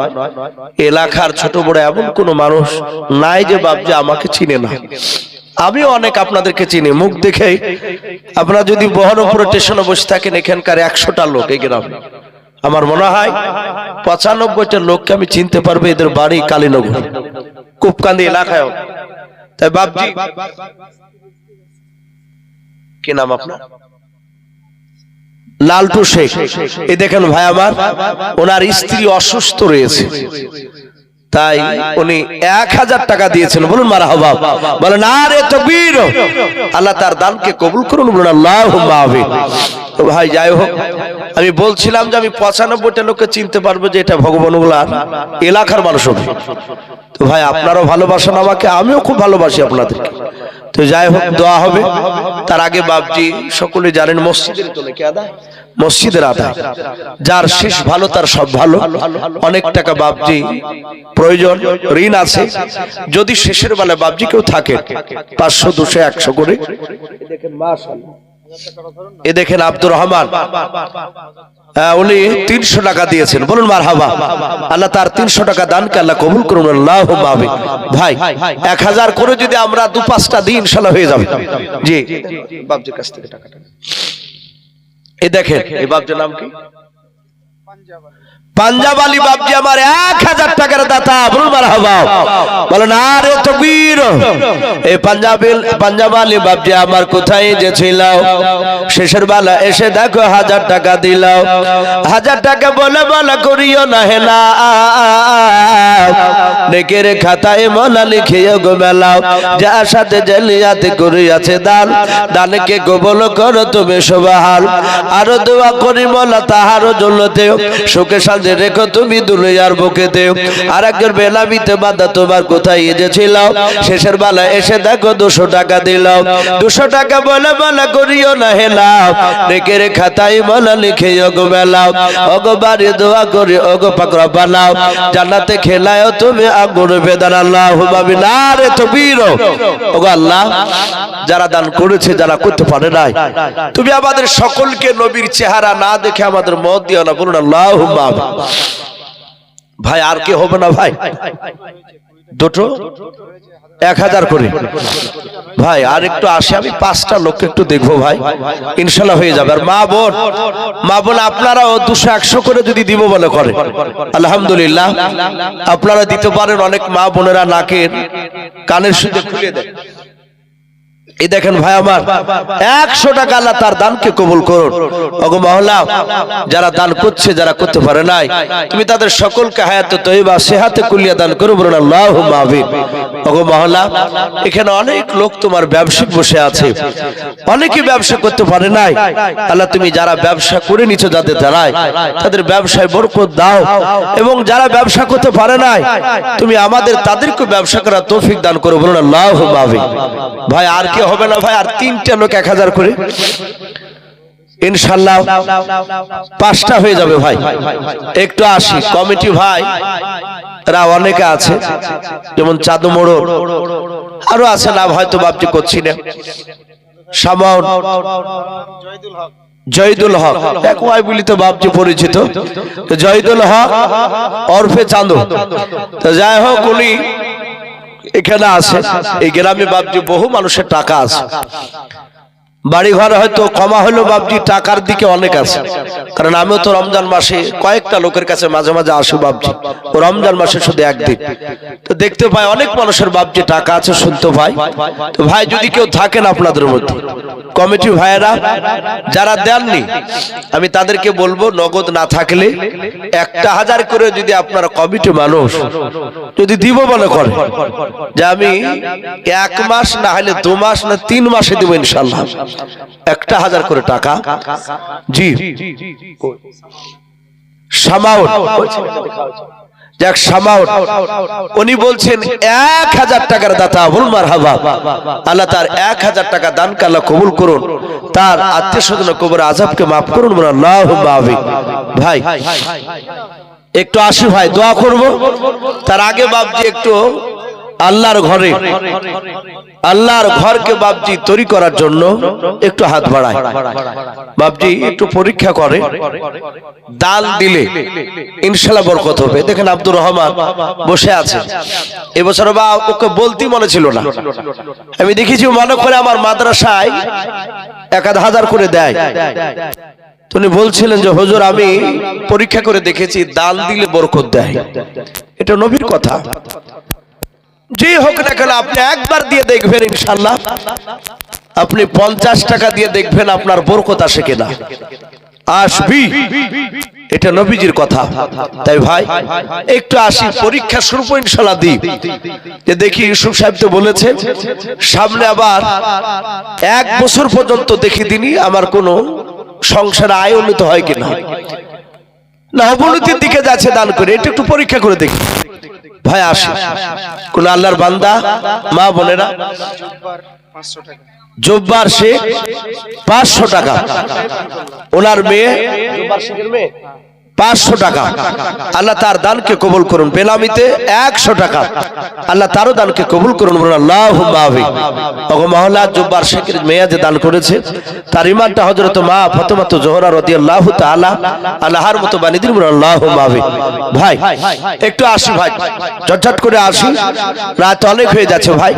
Speaker 1: এলাকার ছোট বড় এমন কোন মানুষ নাই যে বাপজি আমাকে চিনে না। আমিও অনেক আপনাদেরকে চিনি, মুখ দেখেই। আপনারা যদি বহরমপুর স্টেশনে বসে থাকেন, এখানকার 100টা লোক এই গ্রামে, আমার মনে হয় 95টা লোককে আমি চিনতে পারবো। এদের বাড়ি কালীনগর, কুপকান্দি এলাকায়। তাই বাপজি, কি নাম আপনার? লালটু শেখ। এই দেখেন ভাই আমার, ওনার স্ত্রী অসুস্থ রয়েছে, তাই উনি 1000 টাকা দিয়েছেন। বলুন মারহাবা, বলেন আরে তাকবীর। আল্লাহ তার দানকে কবুল করুন, বলুন আল্লাহুম্মা আমিন। তো ভাই যাই হোক, আমি বলছিলাম যে আমি 95টা লোককে চিনতে পারবো যে এটা ভগবানগুলার এলাকার মানুষ হবে। তো ভাই আপনারাও ভালোবাসেন আমাকে, আমিও খুব ভালোবাসি আপনাদেরকে। তো যাই হোক, দোয়া হবে। তার আগে বাপজি সকলে জানেন মসজিদের জন্য কি আদায়, মসজিদের আদায়। যার শেষ ভালো তার সব ভালো। অনেক টাকা বাপজি প্রয়োজন, ঋণ আছে। যদি শেষের বেলা বাপজি কেউ থাকে 500 200 100 করে, এ দেখেন আব্দুর রহমান, উনি 300 টাকা দিয়েছেন। বলুন মারহাবা। আল্লাহ তার 300 টাকা দানকে আল্লাহ কবুল করুন, আল্লাহুম্মা আমিন। ভাই 1000 করে যদি আমরা 2-5টা দিন ইনশাআল্লাহ হয়ে যাবে। জি বাপজির কাছ থেকে টাকাটা। এই দেখেন, এই বাপজির নাম কি? পাঞ্জাব আলী বাপজি আমার 1000 টাকার দাতা। বলুন মারহাবা, বলেন আরে তাকবীর। এই পাঞ্জাব আলী বাপজি আমার কোথায় যে ছিল, শেষের বেলা এসে দেখো 1000 টাকা দিলাও। 1000 টাকা বলে বলা করিও না হেলা, নেকের খাতায় মলা লিখিও গো মেলাও। যার সাথে জালিয়াতি করিয়াছে দান, দানকে কবুল করো তুমি সুবহান। আরো দোয়া করি মোলা তাহারও জন্নতে, সুখে শান্তি রেখো তুমি দুনিয়ার বুকেতে। আর একজন বেলামিতে বাঁধা তোমার কোথায় এসেছিল, শেষের বেলা এসে দেখো 200 টাকা দিলাও। 200 টাকা বলে বলা করিও না হেলা, নেকের খাতায় মলা লিখিও গো মেলাও। ওগো বাড়ি দোয়া করি ওগো পাক রব্বানা, জান্নাতে খেলায়ও তুমি আগুন বেদান। আল্লাহুম্মা আমিন। আরে তাকবীর। ওগো আল্লাহ, যারা দান করেছে, যারা করতে পারে নাই, তুমি আমাদের সকলকে নবীর চেহারা না দেখে আমাদের মত দিও না। বলুন আল্লাহুম্মা আমিন। ভাই আর কি হবে না ভাই? দুটো 1000 করে। ভাই আর একটু আসে, আমি 5টা লোককে একটু দেখবো ভাই, ইনশাআল্লাহ হয়ে যাবে। আর মা বোন আপনারাও 200-100 করে যদি দিব বলে করে, আলহামদুলিল্লাহ আপনারা দিতে পারেন। অনেক মা বোনেরা নাকের কানের সুদে খুলে দেয়। এই দেখেন ভাই আমার 100 টাকা, আল্লাহ তার দানকে কবুল করুন। ওগো মাওলা, যারা দান করছে, যারা করতে পারে নাই, তুমি তাদের সকলকে হায়াতে তয়্যিবা সেহাতে কুলিয়া দান করো। বলুন আল্লাহুম্মা আমিন। ওগো মাওলা, এখানে অনেক লোক তোমার ব্যবসায়িক বসে আছে, অনেকে ব্যবসা করতে পারে নাই। আল্লাহ তুমি যারা ব্যবসা করে নিছো, যাদের দ্বারাই তাদের ব্যবসায় বরকত দাও, এবং যারা ব্যবসা করতে পারে নাই তুমি আমাদের তাদেরকে ব্যবসা করার তৌফিক দান করো। বলুন আল্লাহুম্মা আমিন। ভাই আর কি হবে না ভাই? আর 3টা লোক 1000 করে, ইনশাআল্লাহ 5টা হয়ে যাবে ভাই। একটু আসি কমিটি ভাই রা অনেকে আছে, যেমন চাঁদো মোড়ল, আরো আছে নাম হয়তো বাপজি করছি না, সামাউন জয়দুল হক, এক ওয়াই বলি তো বাপজি পরিচিত, জয়দুল হক ওরফে চাঁদু। তো যাই হোক, উনি এখানে আছে। এই গ্রামে বাপজি বহু মানুষের টাকা আছে, বাড়ি ঘরে হয়তো কমা হলো বাপজি, টাকার দিকে অনেক আছে। কারণ আমিও তো রমজান মাসে কয়েকটা লোকের কাছে মাঝে মাঝে আসি বাপজি, ও রমজান মাসে শুধু একদিন, তো দেখতে পাই অনেক মানুষের বাপজি টাকা আছে, শুনতে পাই। তো ভাই যদি কেউ থাকেন আপনাদের মধ্যে, কমিটি ভাইয়েরা যারা দেননি, আমি তাদেরকে বলবো নগদ না থাকলে 1000 করে যদি আপনারা কমিটি মানুষ যদি দিব মনে করে যে আমি 1 মাস না হলে 2 মাস না 3 মাসে দিব ইনশাআল্লাহ 1000 করে টাকা। জি সামাউন, যাক সামাউন, উনি বলছেন 1000 টাকার দাতা, বল মারহাবা। আল্লাহ তার 1000 টাকা দান আল্লাহ কবুল করুন, তার আত্মীয় স্বজন কবর আযাবকে মাফ করুন, বল আল্লাহুম্মা আমিন। ভাই একটু আসি ভাই, দোয়া করব। তার আগে বাপজি একটু আল্লাহর ঘরে, আল্লাহর ঘরকে বাপজি তৈরি করার জন্য একটু হাত বাড়ায়। বাপজি একটু পরীক্ষা করে, দান দিলে ইনশাআল্লাহ বরকত হবে। দেখেন আব্দুর রহমান বসে আছে, এবছর বা ওকে বলতে মনে ছিল না, আমি দেখেছি মনে করে আমার মাদ্রাসায় 1000 করে দেয়। উনি বলছিলেন যে হুজুর আমি পরীক্ষা করে দেখেছি দান দিলে বরকত দেয়, এটা নবীর কথা। যে হোক না কেন আপনি একবার দিয়ে দেখবেন ইনশাআল্লাহ, আপনি 50 টাকা দিয়ে দেখবেন আপনার বরকত আসে কিনা, আসবি, এটা নবীজির কথা। তাই ভাই একটু আসি, পরীক্ষা শুরু ইনশাআল্লাহ দিই, যে দেখি ইউসুফ সাহেব তো বলেছে সামনে আবার 1 বছর পর্যন্ত দেখি দিনই আমার কোনো সংসারে আয় উন্নত হয় কিনা, না অবনতির দিকে যাচ্ছে দান করে, এটা একটু পরীক্ষা করে দেখি। ভাই আসে কোন আল্লাহর বান্দা মা বোনেরা, জব্বার শেখ 500 টাকা, ওনার মেয়ে 500 টাকা, আল্লাহ তার দানকে কবুল করুন। বেনামিতে 100 টাকা, আল্লাহ তারও দানকে কবুল করুন, বলুন আল্লাহুম্মা আমিন। ওগো মাওলা, জব্বার শেখের মেয়ে যে দান করেছে তার ইমানটা হযরত মা ফাতেমা জোহরা রাদিয়াল্লাহু তাআলা আনহার মতো বানিয়ে দিন, বলুন আল্লাহুম্মা আমিন। ভাই একটু আসি ভাই, ঝটঝট করে আসি, রাত অনেক হয়ে যাচ্ছে ভাই,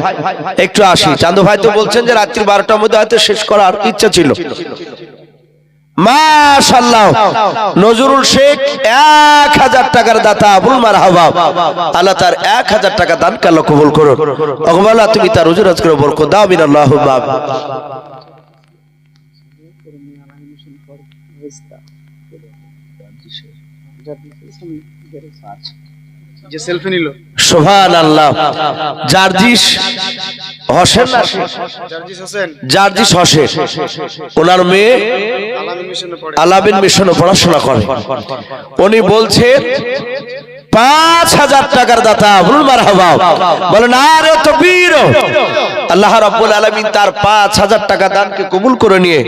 Speaker 1: একটু আসি। চাঁদু ভাই তো বলছেন যে রাত্রি 12টার মধ্যে হয়তো শেষ করার ইচ্ছা ছিল। মাশাআল্লাহ, নজরুল শেখ 1000 টাকার দাতা, বল মারহাবা। আল্লাহ তার 1000 টাকা দান আল্লাহ কবুল করুন। ওগো মাওলা, তুমি তার রুজি রোজগারে বরকত দাও, আমিন আল্লাহুম্মা আমিন।
Speaker 2: যে সেলফি নিল,
Speaker 1: সুবহানাল্লাহ। জার্জিস হোসেন, জার্জিস হোসেন, ওনার মেয়ে আলামিন মিশনে পড়াশোনা করে। উনি বলছেন 5000 টাকার দাতা, বলুন মারহাবা, বলেন আরে তাকবীর। আল্লাহ রাব্বুল আলামিন তার 5000 টাকা দানকে কবুল করে নিয়ে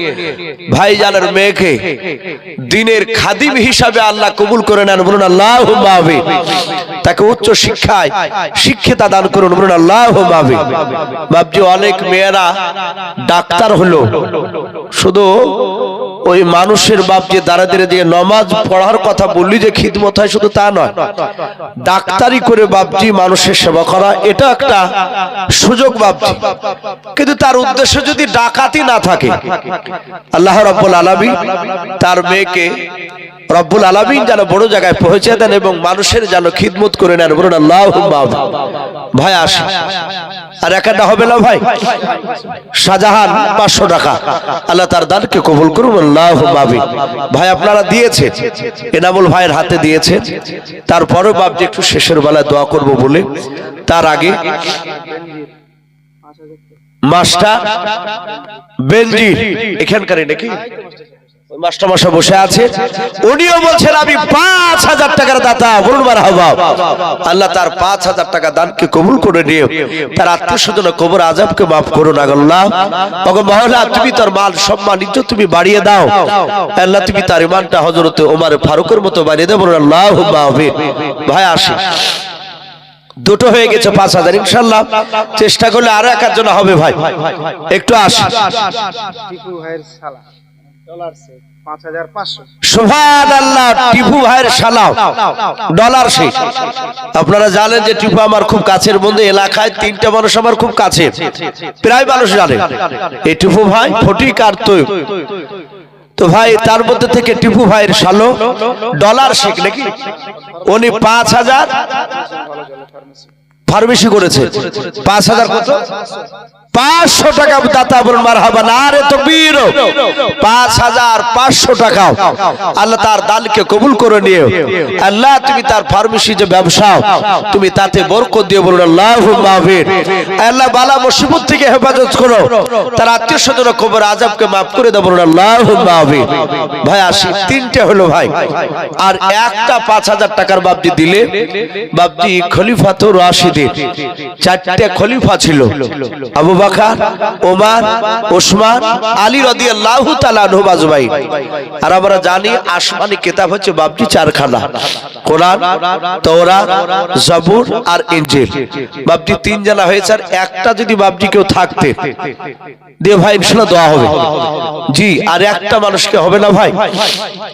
Speaker 1: ভাইজানের মেয়েকে দ্বীনের খাদিম হিসাবে আল্লাহ কবুল করে নেন, বলুন আল্লাহুম্মা আমিন। তাকে উচ্চ শিক্ষায় শিক্ষিতা দান করুন, বলুন আল্লাহুম্মা আমিন। বাপজি অনেক মেয়েরা ডাক্তার হলো, শুধু ওই মানুষের বাপজি দাঁড়াতে দিয়ে নামাজ পড়ার কথা বললি যে খিদমত হয়, শুধু তা নয়, ডাক্তারি করে বাপজি মানুষের সেবা করা, এটা একটা সুযোগ বাপজি। কিন্তু তার উদ্দেশ্য যদি ডাকাতি না থাকে, আল্লাহ রাব্বুল আলামিন তার মেয়েকে রব্বুল আলামিন যেন বড় জায়গায় পৌঁছে দেন এবং মানুষের যেন খিদমত করে নেন, বলুন আল্লাহুম্মা আমিন। ভাই আসে, আর একটা হবে না ভাই, শাহজাহান 500 টাকা, আল্লাহ তার দানকে কবুল করুন, আল্লাহুম্মা আমিন। ভাই আপনারা দিয়েছে, এনামুল ভাইয়ের হাতে দিয়েছে, তারপরেও বাপজি একটু শেষের বেলায় দোয়া করব বলে, তার আগে মাস্টার বেনজি এখানকারই নাকি মাস্টার মশাই বসে আছে, উনিও বলছেন আমি 5000 টাকার দাতা, বলুন মারহাবা। আল্লাহ তার 5000 টাকা দানকে কবুল করে নিয়ে তার আত্মীয় স্বজন কবর আযাবকে মাফ করুন। আল্লাহ ওগো মাওলা, তুমি তার মাল সম্মান ইজ্জত তুমি বাড়িয়ে দাও, আল্লাহ তুমি তার ইমানটা হযরত ওমর ফারুকের মতো বানিয়ে দাও, বলুন আল্লাহুম্মা আমিন। ভাই আসি, দুটো হয়ে গেছে 5000 ইনশাআল্লাহ চেষ্টা করলে আরো এক জন হবে ভাই একটু আসি
Speaker 2: টিপু ভাইয়ের শালা ডলার সে 5500
Speaker 1: সুবহানাল্লাহ টিপু ভাইয়ের শালা ডলার সে আপনারা জানেন যে টিপু আমার খুব কাছের বন্ধু এলাকায় তিনটা মানুষ আমার খুব কাছে প্রায় মানুষ জানে এই টিপু ভাই ফটিক আর তো ভাই তার মধ্যে থেকে টিপু ভাইয়ের শালো ডলার শেখ নাকি উনি 5000 ফার্মেসি করেছে 5000 কত 500 টাকা দাতা বলুন মারহাবা নারে তাকবীর 5500 টাকা আল্লাহ তার দানকে কবুল করে নিও আল্লাহ তুমি তার ফার্মেসি যে ব্যবসা তুমি তাতে বরকত দিও বলুন আল্লাহুম্মা আমিন আল্লাহ বালা মুসিবত থেকে হেফাজত করো তার আত্মীয়স্বজন কবর আযাবকে maaf করে দাও বলুন আল্লাহুম্মা আমিন ভাই আসি তিনটে হলো ভাই আর একটা 5000 টাকার বাবজি দিলে বাবজি খলিফাতুর রাশিদিন চারটি খলিফা ছিল আবু বকর ওমর ওসমান আলী রাদিয়াল্লাহু তাআলা আনহু আজমাইন আর আমরা জানি আসমানি কিতাব হচ্ছে বাবজি চারখানা কোরআন তাওরাত জবুর আর ইনজিল বাবজি তিন জানা হয়েছে আর একটা যদি বাবজি কেউ থাকতে দিয়ে ভাই ইনশাআল্লাহ দোয়া হবে জি আর একটা মানুষকে হবে না ভাই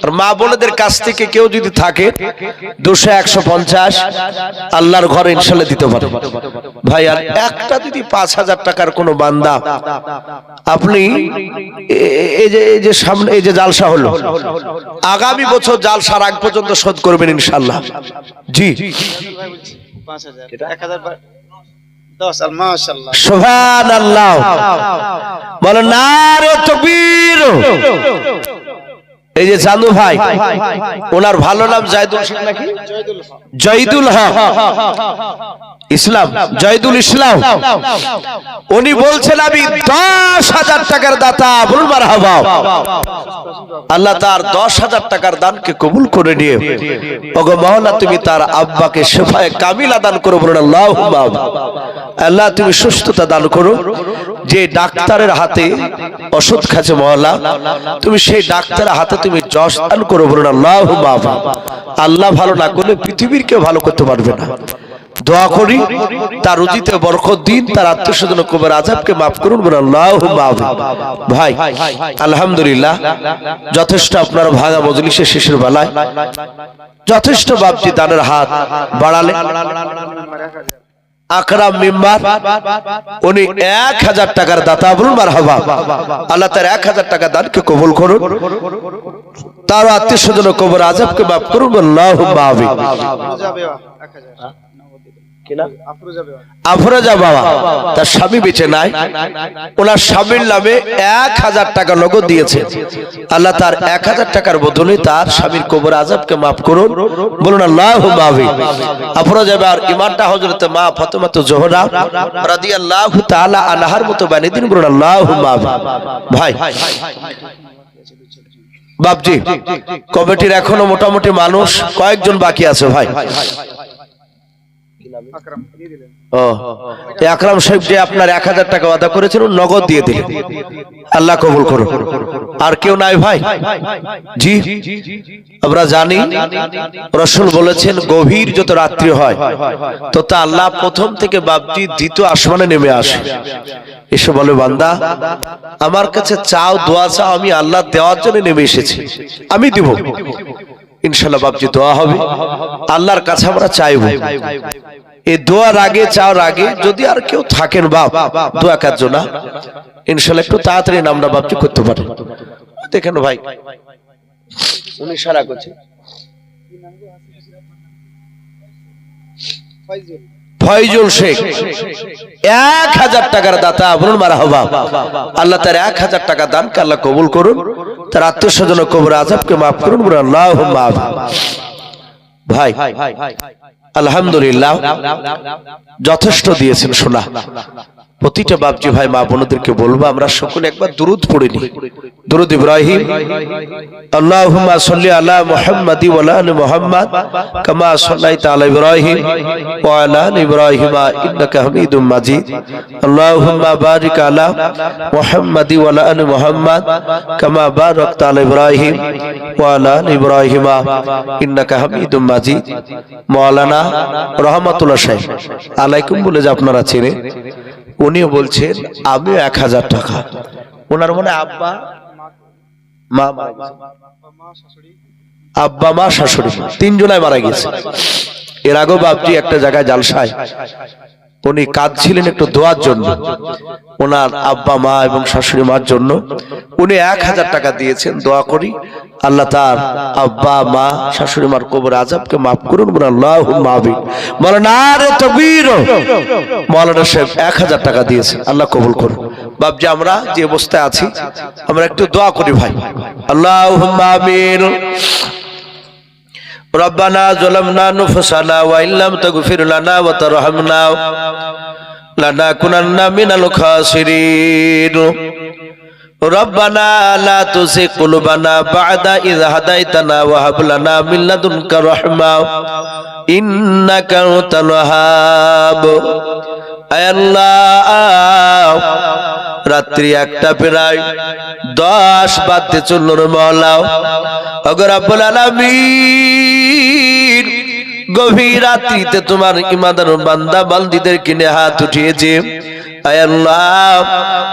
Speaker 1: আর মা বোনদের কাছ থেকে কেউ যদি থাকে 200 150 আল্লাহর ঘরে ইনশাআল্লাহ দিতে পারে ভাই আর একটা যদি 5000 টাকার কোন বান্দা আপনি এই যে সামনে এই যে জালসা হলো আগামী বছর জালসার আগ পর্যন্ত শোধ করবেন ইনশাআল্লাহ জি
Speaker 2: 5000 10 মাশাআল্লাহ
Speaker 1: সুবহানাল্লাহ বলেন নারে তাকবীর এই যে জানু ভাই ওনার ভালো নাম জায়দুল শেখ নাকি জয়দুল হক ইসলাম জয়দুল ইসলাম উনি বলছেন আমি 10000 টাকার দাতা বলুন মারহাবা আল্লাহ তার 10000 টাকার দানকে কবুল করে নিও ওগো মাওলা তুমি তার আব্বাকে শিফায়ে কামিলা দান করো বলুন আল্লাহুম্মা আল্লাহ তুমি সুস্থতা দান করো যে ডাক্তারের হাতে ওষুধ খাচ্ছে মাওলা তুমি সেই ডাক্তারের হাতে তুমি যশ দান করো বলুন আল্লাহুম্মা আল্লাহ ভালো না করলে পৃথিবীর কেউ ভালো করতে পারবে না দোয়া করি তার রুজিতে বরকত দিন তার আত্মীয়স্বজন কবর আযাবকে maaf করুন বলুন আল্লাহুম্মা ভাই আলহামদুলিল্লাহ যথেষ্ট আপনার ভাঙা মজলিসের শেষের বেলায় যথেষ্ট বাবজি দানের হাত বাড়ালে আকরাম মেম্বার উনি 1000 টাকার দাতা বলুন মারহাবা আল্লাহ তার 1000 টাকা দানকে কবুল করুন তার আত্মীয়স্বজন কবর আযাবকে maaf করুন আল্লাহুম্মা আমিন আফরোজা বাবা তার স্বামী বেঁচে নাই ওনার স্বামীর নামে 1000 টাকা নগদ দিয়েছে আল্লাহ তার 1000 টাকার বদলে তার স্বামীর কবর আযাবকে maaf করুন বলুন আল্লাহুম্মা আমিন আফরোজা বাবার ইমানটা হযরত মা ফাতেমা জোহরা রাদিয়াল্লাহু তাআলা আনহার মতো বানিয়ে দিন বলুন আল্লাহুম্মা আমিন ভাই বাপজি কমিটির এখনো মোটামুটি মানুষ কয়েকজন বাকি আছে ভাই আকরাম সাহেব যে আপনার 1000 টাকা ওয়াদা করেছিল নগদ দিয়ে দিলেন আল্লাহ কবুল করুন আর কেউ নাই ভাই জি আমরা জানি রাসূল বলেছেন গভীর যত রাত্রি হয় তত আল্লাহ প্রথম থেকে বাপজি দ্বিতীয় আসমানে নেমে আসে এসে বলে বান্দা আমার কাছে চাও দোয়া চাও আমি আল্লাহ দেওয়ার জন্য নেমে এসেছি আমি দিব ইনশাআল্লাহ বাপজি দোয়া হবে আল্লাহর কাছে আমরা চাইবো এই দোয়ার আগে চাওয়ার আগে যদি আর কেউ থাকেন বাপ দোয়া কাজ না ইনশাআল্লাহ একটু তাড়াতাড়ি নামটা বাপজি করতে পারে দেখেন ভাই উনি সারা করছে ফয়জুল শেখ 1000 টাকার দাতা বলুন মারহাবা আল্লাহ তার 1000 টাকা দানকে আল্লাহ কবুল করুন তার আত্মীয়স্বজন কবর আযাবকে maaf করুন বলুন আল্লাহুম্মা ভাই আলহামদুলিল্লাহ যথেষ্ট দিয়েছেন শোনা প্রতিটা বাপজি ভাই মা বোনদেরকে বলবো আমরা সকলে একবার দুরূদ পড়ে নিই। দুরূদ ইব্রাহিম, আল্লাহুম্মা সাল্লি আলা মুহাম্মাদি ওয়া আলা আলি মুহাম্মাদ কামা সাল্লাইতা আলা ইব্রাহিম ওয়া আলা আলি ইব্রাহিম ইন্নাকা হামিদুম মাজিদ। আল্লাহুম্মা বারিক আলা মুহাম্মাদি ওয়া আলা আলি মুহাম্মাদ কামা বারাকতা আলা ইব্রাহিম ওয়া আলা আলি ইব্রাহিম ইন্নাকা হামিদুম মাজিদ। মাওলানা রহমাতুল্লাহ সাহেব আলাইকুম বলে যে আপনারা চেনেন, উনিও বলছেন আমিও 1000 টাকা। ওনার মনে আব্বা মা শাশুড়ি 3 জনায় মারা গেছে। এর আগেও বাপজি একটা জায়গায় জালসায় উনি কাঁদছিলেন একটু দোয়ার জন্য, ওনার আব্বা মা এবং শাশুড়ি মার জন্য। উনি 1000 টাকা দিয়েছেন। দোয়া করি আল্লাহ তার আব্বা মা শাশুড়ি মার কবর আযাবকে মাফ করুন। বলেন আল্লাহুম্মা আমিন। মাওলানা রে তাকবীর। মাওলানা সাহেব 1000 টাকা দিয়েছেন, আল্লাহ কবুল করুন। বাপজি আমরা যে অবস্থায় আছি আমরা একটু দোয়া করি ভাই। আল্লাহুম্মা আমিন। ربنا ظلمنا أنفسنا وإن لم تغفر لنا وترحمنا لنكونن من الخاسرين ربنا لا تزغ قلوبنا بعد إذ هديتنا وهب لنا من لدنك رحمة إنك أنت الوهاب। আয় আল্লাহ, রাত্রি 1টা প্রায় 10 বাজতে চলল রে মওলা। ওগো রব্বুল আলামিন, গভীর রাত্রিতে তোমার ইমানদার বান্দা বান্দীদের কিনে হাত উঠিয়েছে। আয় আল্লাহ,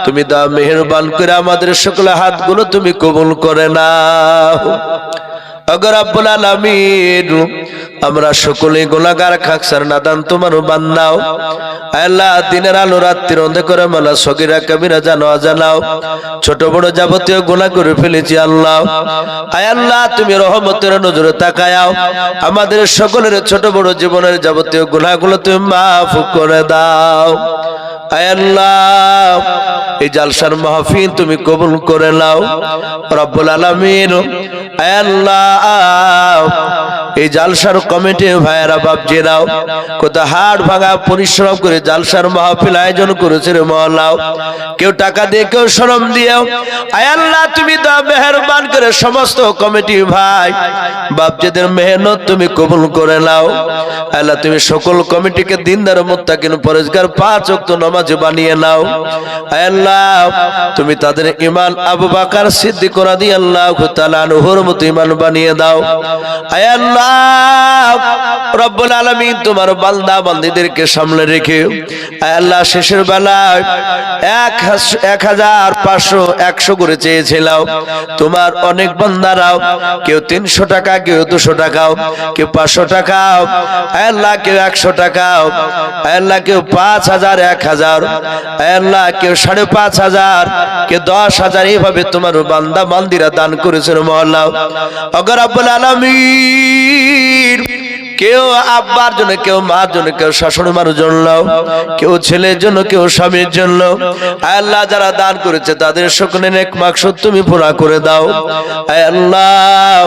Speaker 1: তুমি দা মেহেরবান করে আমাদের সকল হাতগুলো তুমি কবুল করে নাও। ওগো রব্বুল আলামিন, আমরা সকলে গুনাহগার খাকসার নাদান তোমার বান্দাও। আল্লাহ, দিনের আলো রাত্রির অন্ধকারে মালা সগীরা কবিরা জানো অজানাও ছোট বড় যাবতীয় গুনাহ করে ফেলেছি আল্লাহ। আয় আল্লাহ, তুমি রহমতের নজরে তাকায়াও, আমাদের সকলের ছোট বড় জীবনের যাবতীয় গুনাহগুলো তুমি মাফ করে দাও। আয় আল্লাহ, এই জালসার মাহফিল তুমি কবুল করে নাও রব্বুল আলামিন। আয় আল্লাহ, এই জালসার কমিটি ভাইয়েরা বাপজিরাও কত হাড় ভাঙা পরিশ্রম করে জালসার মাহফিল আয়োজন করেছে রে মওলা। কেউ টাকা দিয়ে, কেউ শ্রম দিয়েও। আয় আল্লাহ, তুমি তো মেহেরবান করে সমস্ত কমিটি ভাই বাপজিদের মেহনত তুমি কবুল করে নাও। আল্লাহ, তুমি সকল কমিটিকে দিনদার মুত্তাকিন পরেজগার 5 ওয়াক্ত নামাজ বানিয়ে নাও। আয় আল্লাহ, তুমি তাদের ঈমান আবু বকর সিদ্দিক রাদিয়াল্লাহু তাআলা আনহুর মতো ঈমান বানিয়ে দাও। আয় আল্লাহ রব্বুল আলামিন, তোমার বান্দা বান্দীদেরকে সামনে রেখে আয় আল্লাহ শেষের বেলায় 1500 100 করে চেয়েছিলাম। তোমার অনেক বান্দারাও কেউ 300 টাকা, কেউ 200 টাকাও, কেউ 500 টাকাও, আয় আল্লাহ কেউ 100 টাকাও, আয় আল্লাহ কেউ 5000 1000, আয় আল্লাহ কেউ 5500, কেউ 10000, এইভাবে তোমার বান্দা বান্দীরা দান করেছেন মওলা। ওগো রব্বুল আলামিন, কেউ আব্বার জন্য, কেউ মার জন্য, কেউ শাশুড়ি মার জন্য, কেউ ছেলের জন্য, কেউ স্বামীর জন্য। আল্লাহ, যারা দান করেছে তাদের সকলের নেক মাকসুদ তুমি পুরা করে দাও। আয় আল্লাহ,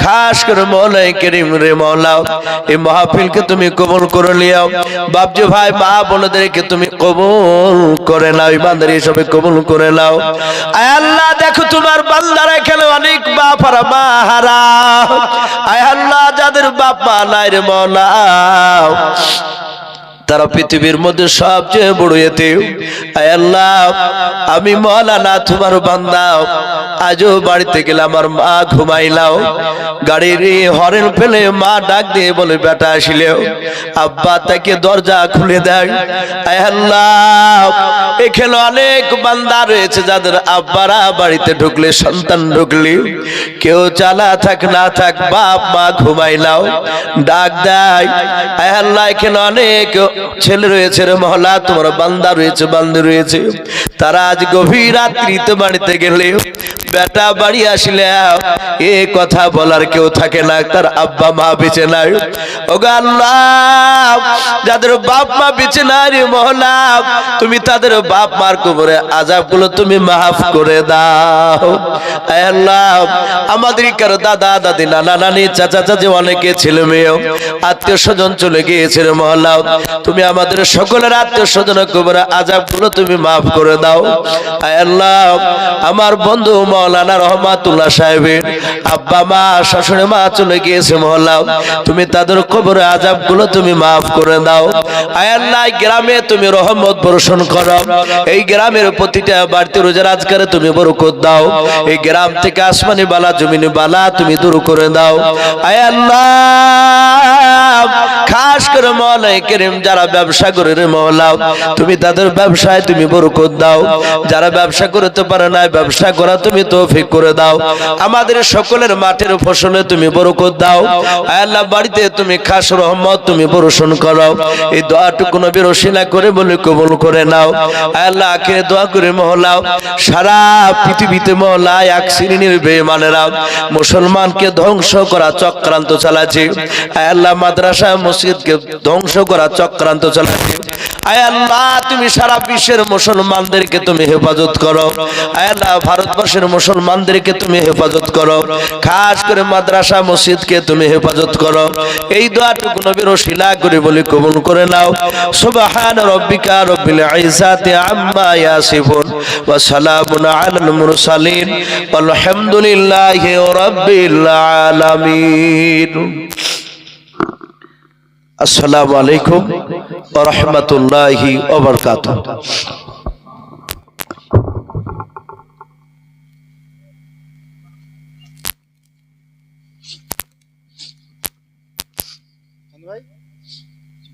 Speaker 1: খাস করে মওলাই করিম রে মওলা, এই মাহফিলকে তুমি কবুল করে নিও। বাপজি ভাই মা বোনদেরকে তুমি কবুল করে নাও, ইমানদারি সবে কবুল করে নাও। আয় আল্লাহ, দেখো তোমার বান্দারা এখানে অনেক বাপ আর মা হারা। আয় আল্লাহ, যাদের বাপ মা নাই রে মওলা, তারা পৃথিবীর মধ্যে সবচেয়ে বড় এতিম। আয় আল্লাহ, আমি মওলানা তোমার বান্দা, আজও বাড়িতে গেলে আমার মা ঘুমাইলাও, গাড়ির হরেন ফেলে মা ডাক দিয়ে বলে বেটা আসিলেও আব্বা তাকে দরজা খুলে দেয়। আয় আল্লাহ, এখানে অনেক বান্দা রয়েছে যাদের আব্বারা বাড়িতে ঢুকলে, সন্তান ঢুকলে, কেউ চালা থাক না থাক বাপ মা ঘুমাইলাও ডাক দেয়। আয় আল্লাহ, এখানে অনেক ছেলে রয়েছে রে মওলা, তোমার বান্দা রয়েছে, বান্দি রয়েছে, তারা আজ গভীর রাত্রিতে বাড়িতে গেলে বেটা বাড়ি আসলে এ কথা বলার কেউ থাকে না, তার আব্বা মা বেঁচে নাই। ওগো আল্লাহ, যাদের বাপ মা বেঁচে নাই রে মওলা, তুমি তাদের বাপ মার কবরে আযাবগুলো তুমি মাফ করে দাও। আয় আল্লাহ, আমাদের কারো দাদা দাদি নানা নানি চাচা চাচি অনেকে ছেলে মেয়ে আত্মীয় স্বজন চলে গিয়েছে রে মওলা, তুমি আমাদের সকলের আত্মীয় স্বজনের কবরে আযাবগুলো তুমি মাফ করে দাও। আয় আল্লাহ, আমার বন্ধু মাওলানা রহমাতুল্লাহ সাহেবের আব্বা মা শাশুড়ি মা চলে গিয়েছে মওলা, তুমি তাদের কবরে আযাবগুলো তুমি মাফ করে দাও। আয় আল্লাহ, গ্রামে তুমি রহমত বর্ষণ করো, এই গ্রামের প্রতিটা বাড়িতে রোজার আজকারে তুমি বরকত দাও, এই গ্রাম থেকে আসমানি বালা জমিনি বালা তুমি দূর করে দাও। আয় আল্লাহ, খাস করে মাওলাই করিম যারা ব্যবসা করে রে মওলা, তুমি তাদের ব্যবসায় তুমি বরকত দাও, যারা ব্যবসা করতে পারে না ব্যবসা করা তুমি তৌফিক করে দাও। আমাদের সকলের মাঠের ফসলে তুমি বরকত দাও। আয় আল্লাহ, বাড়িতে তুমি খাস রহমত তুমি বর্ষণ করো, এই দোয়াটুকু নবীর ওসিলা করে বলে কবুল করে নাও। আয় আল্লাহ, আখিরে দোয়া করে মওলা, সারা পৃথিবীতে মওলা এক শ্রেণীর বেঈমানেরা মুসলমানকে ধ্বংস করা চক্রান্ত চালাচ্ছে। আয় আল্লাহ, মাদ্রাসা মসজিদকে ধ্বংস করা চক্রান্ত চালাচ্ছে। আয় আল্লাহ, তুমি সারা বিশ্বের মুসলমানদেরকে তুমি হেফাজত করো। আয় আল্লাহ, ভারতবর্ষের মুসলমানদেরকে তুমি হেফাজত করো, খাস করে মাদ্রাসা মসজিদকে তুমি হেফাজত করো। এই দোয়াটুকু নবীর ওসিলা করে বলি কবুল করে নাও। সুবহান রাব্বিকা রাব্বিল ইজ্জাতি আম্মা ইয়াসিফুন ওয়া সালামুন আলাল মুরসালিন ওয়ালহামদুলিল্লাহি রাব্বিল আলামিন। আসসালামু আলাইকুম ওয়া রাহমাতুল্লাহি ওয়া বারাকাতুহু।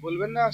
Speaker 2: বলবেন না।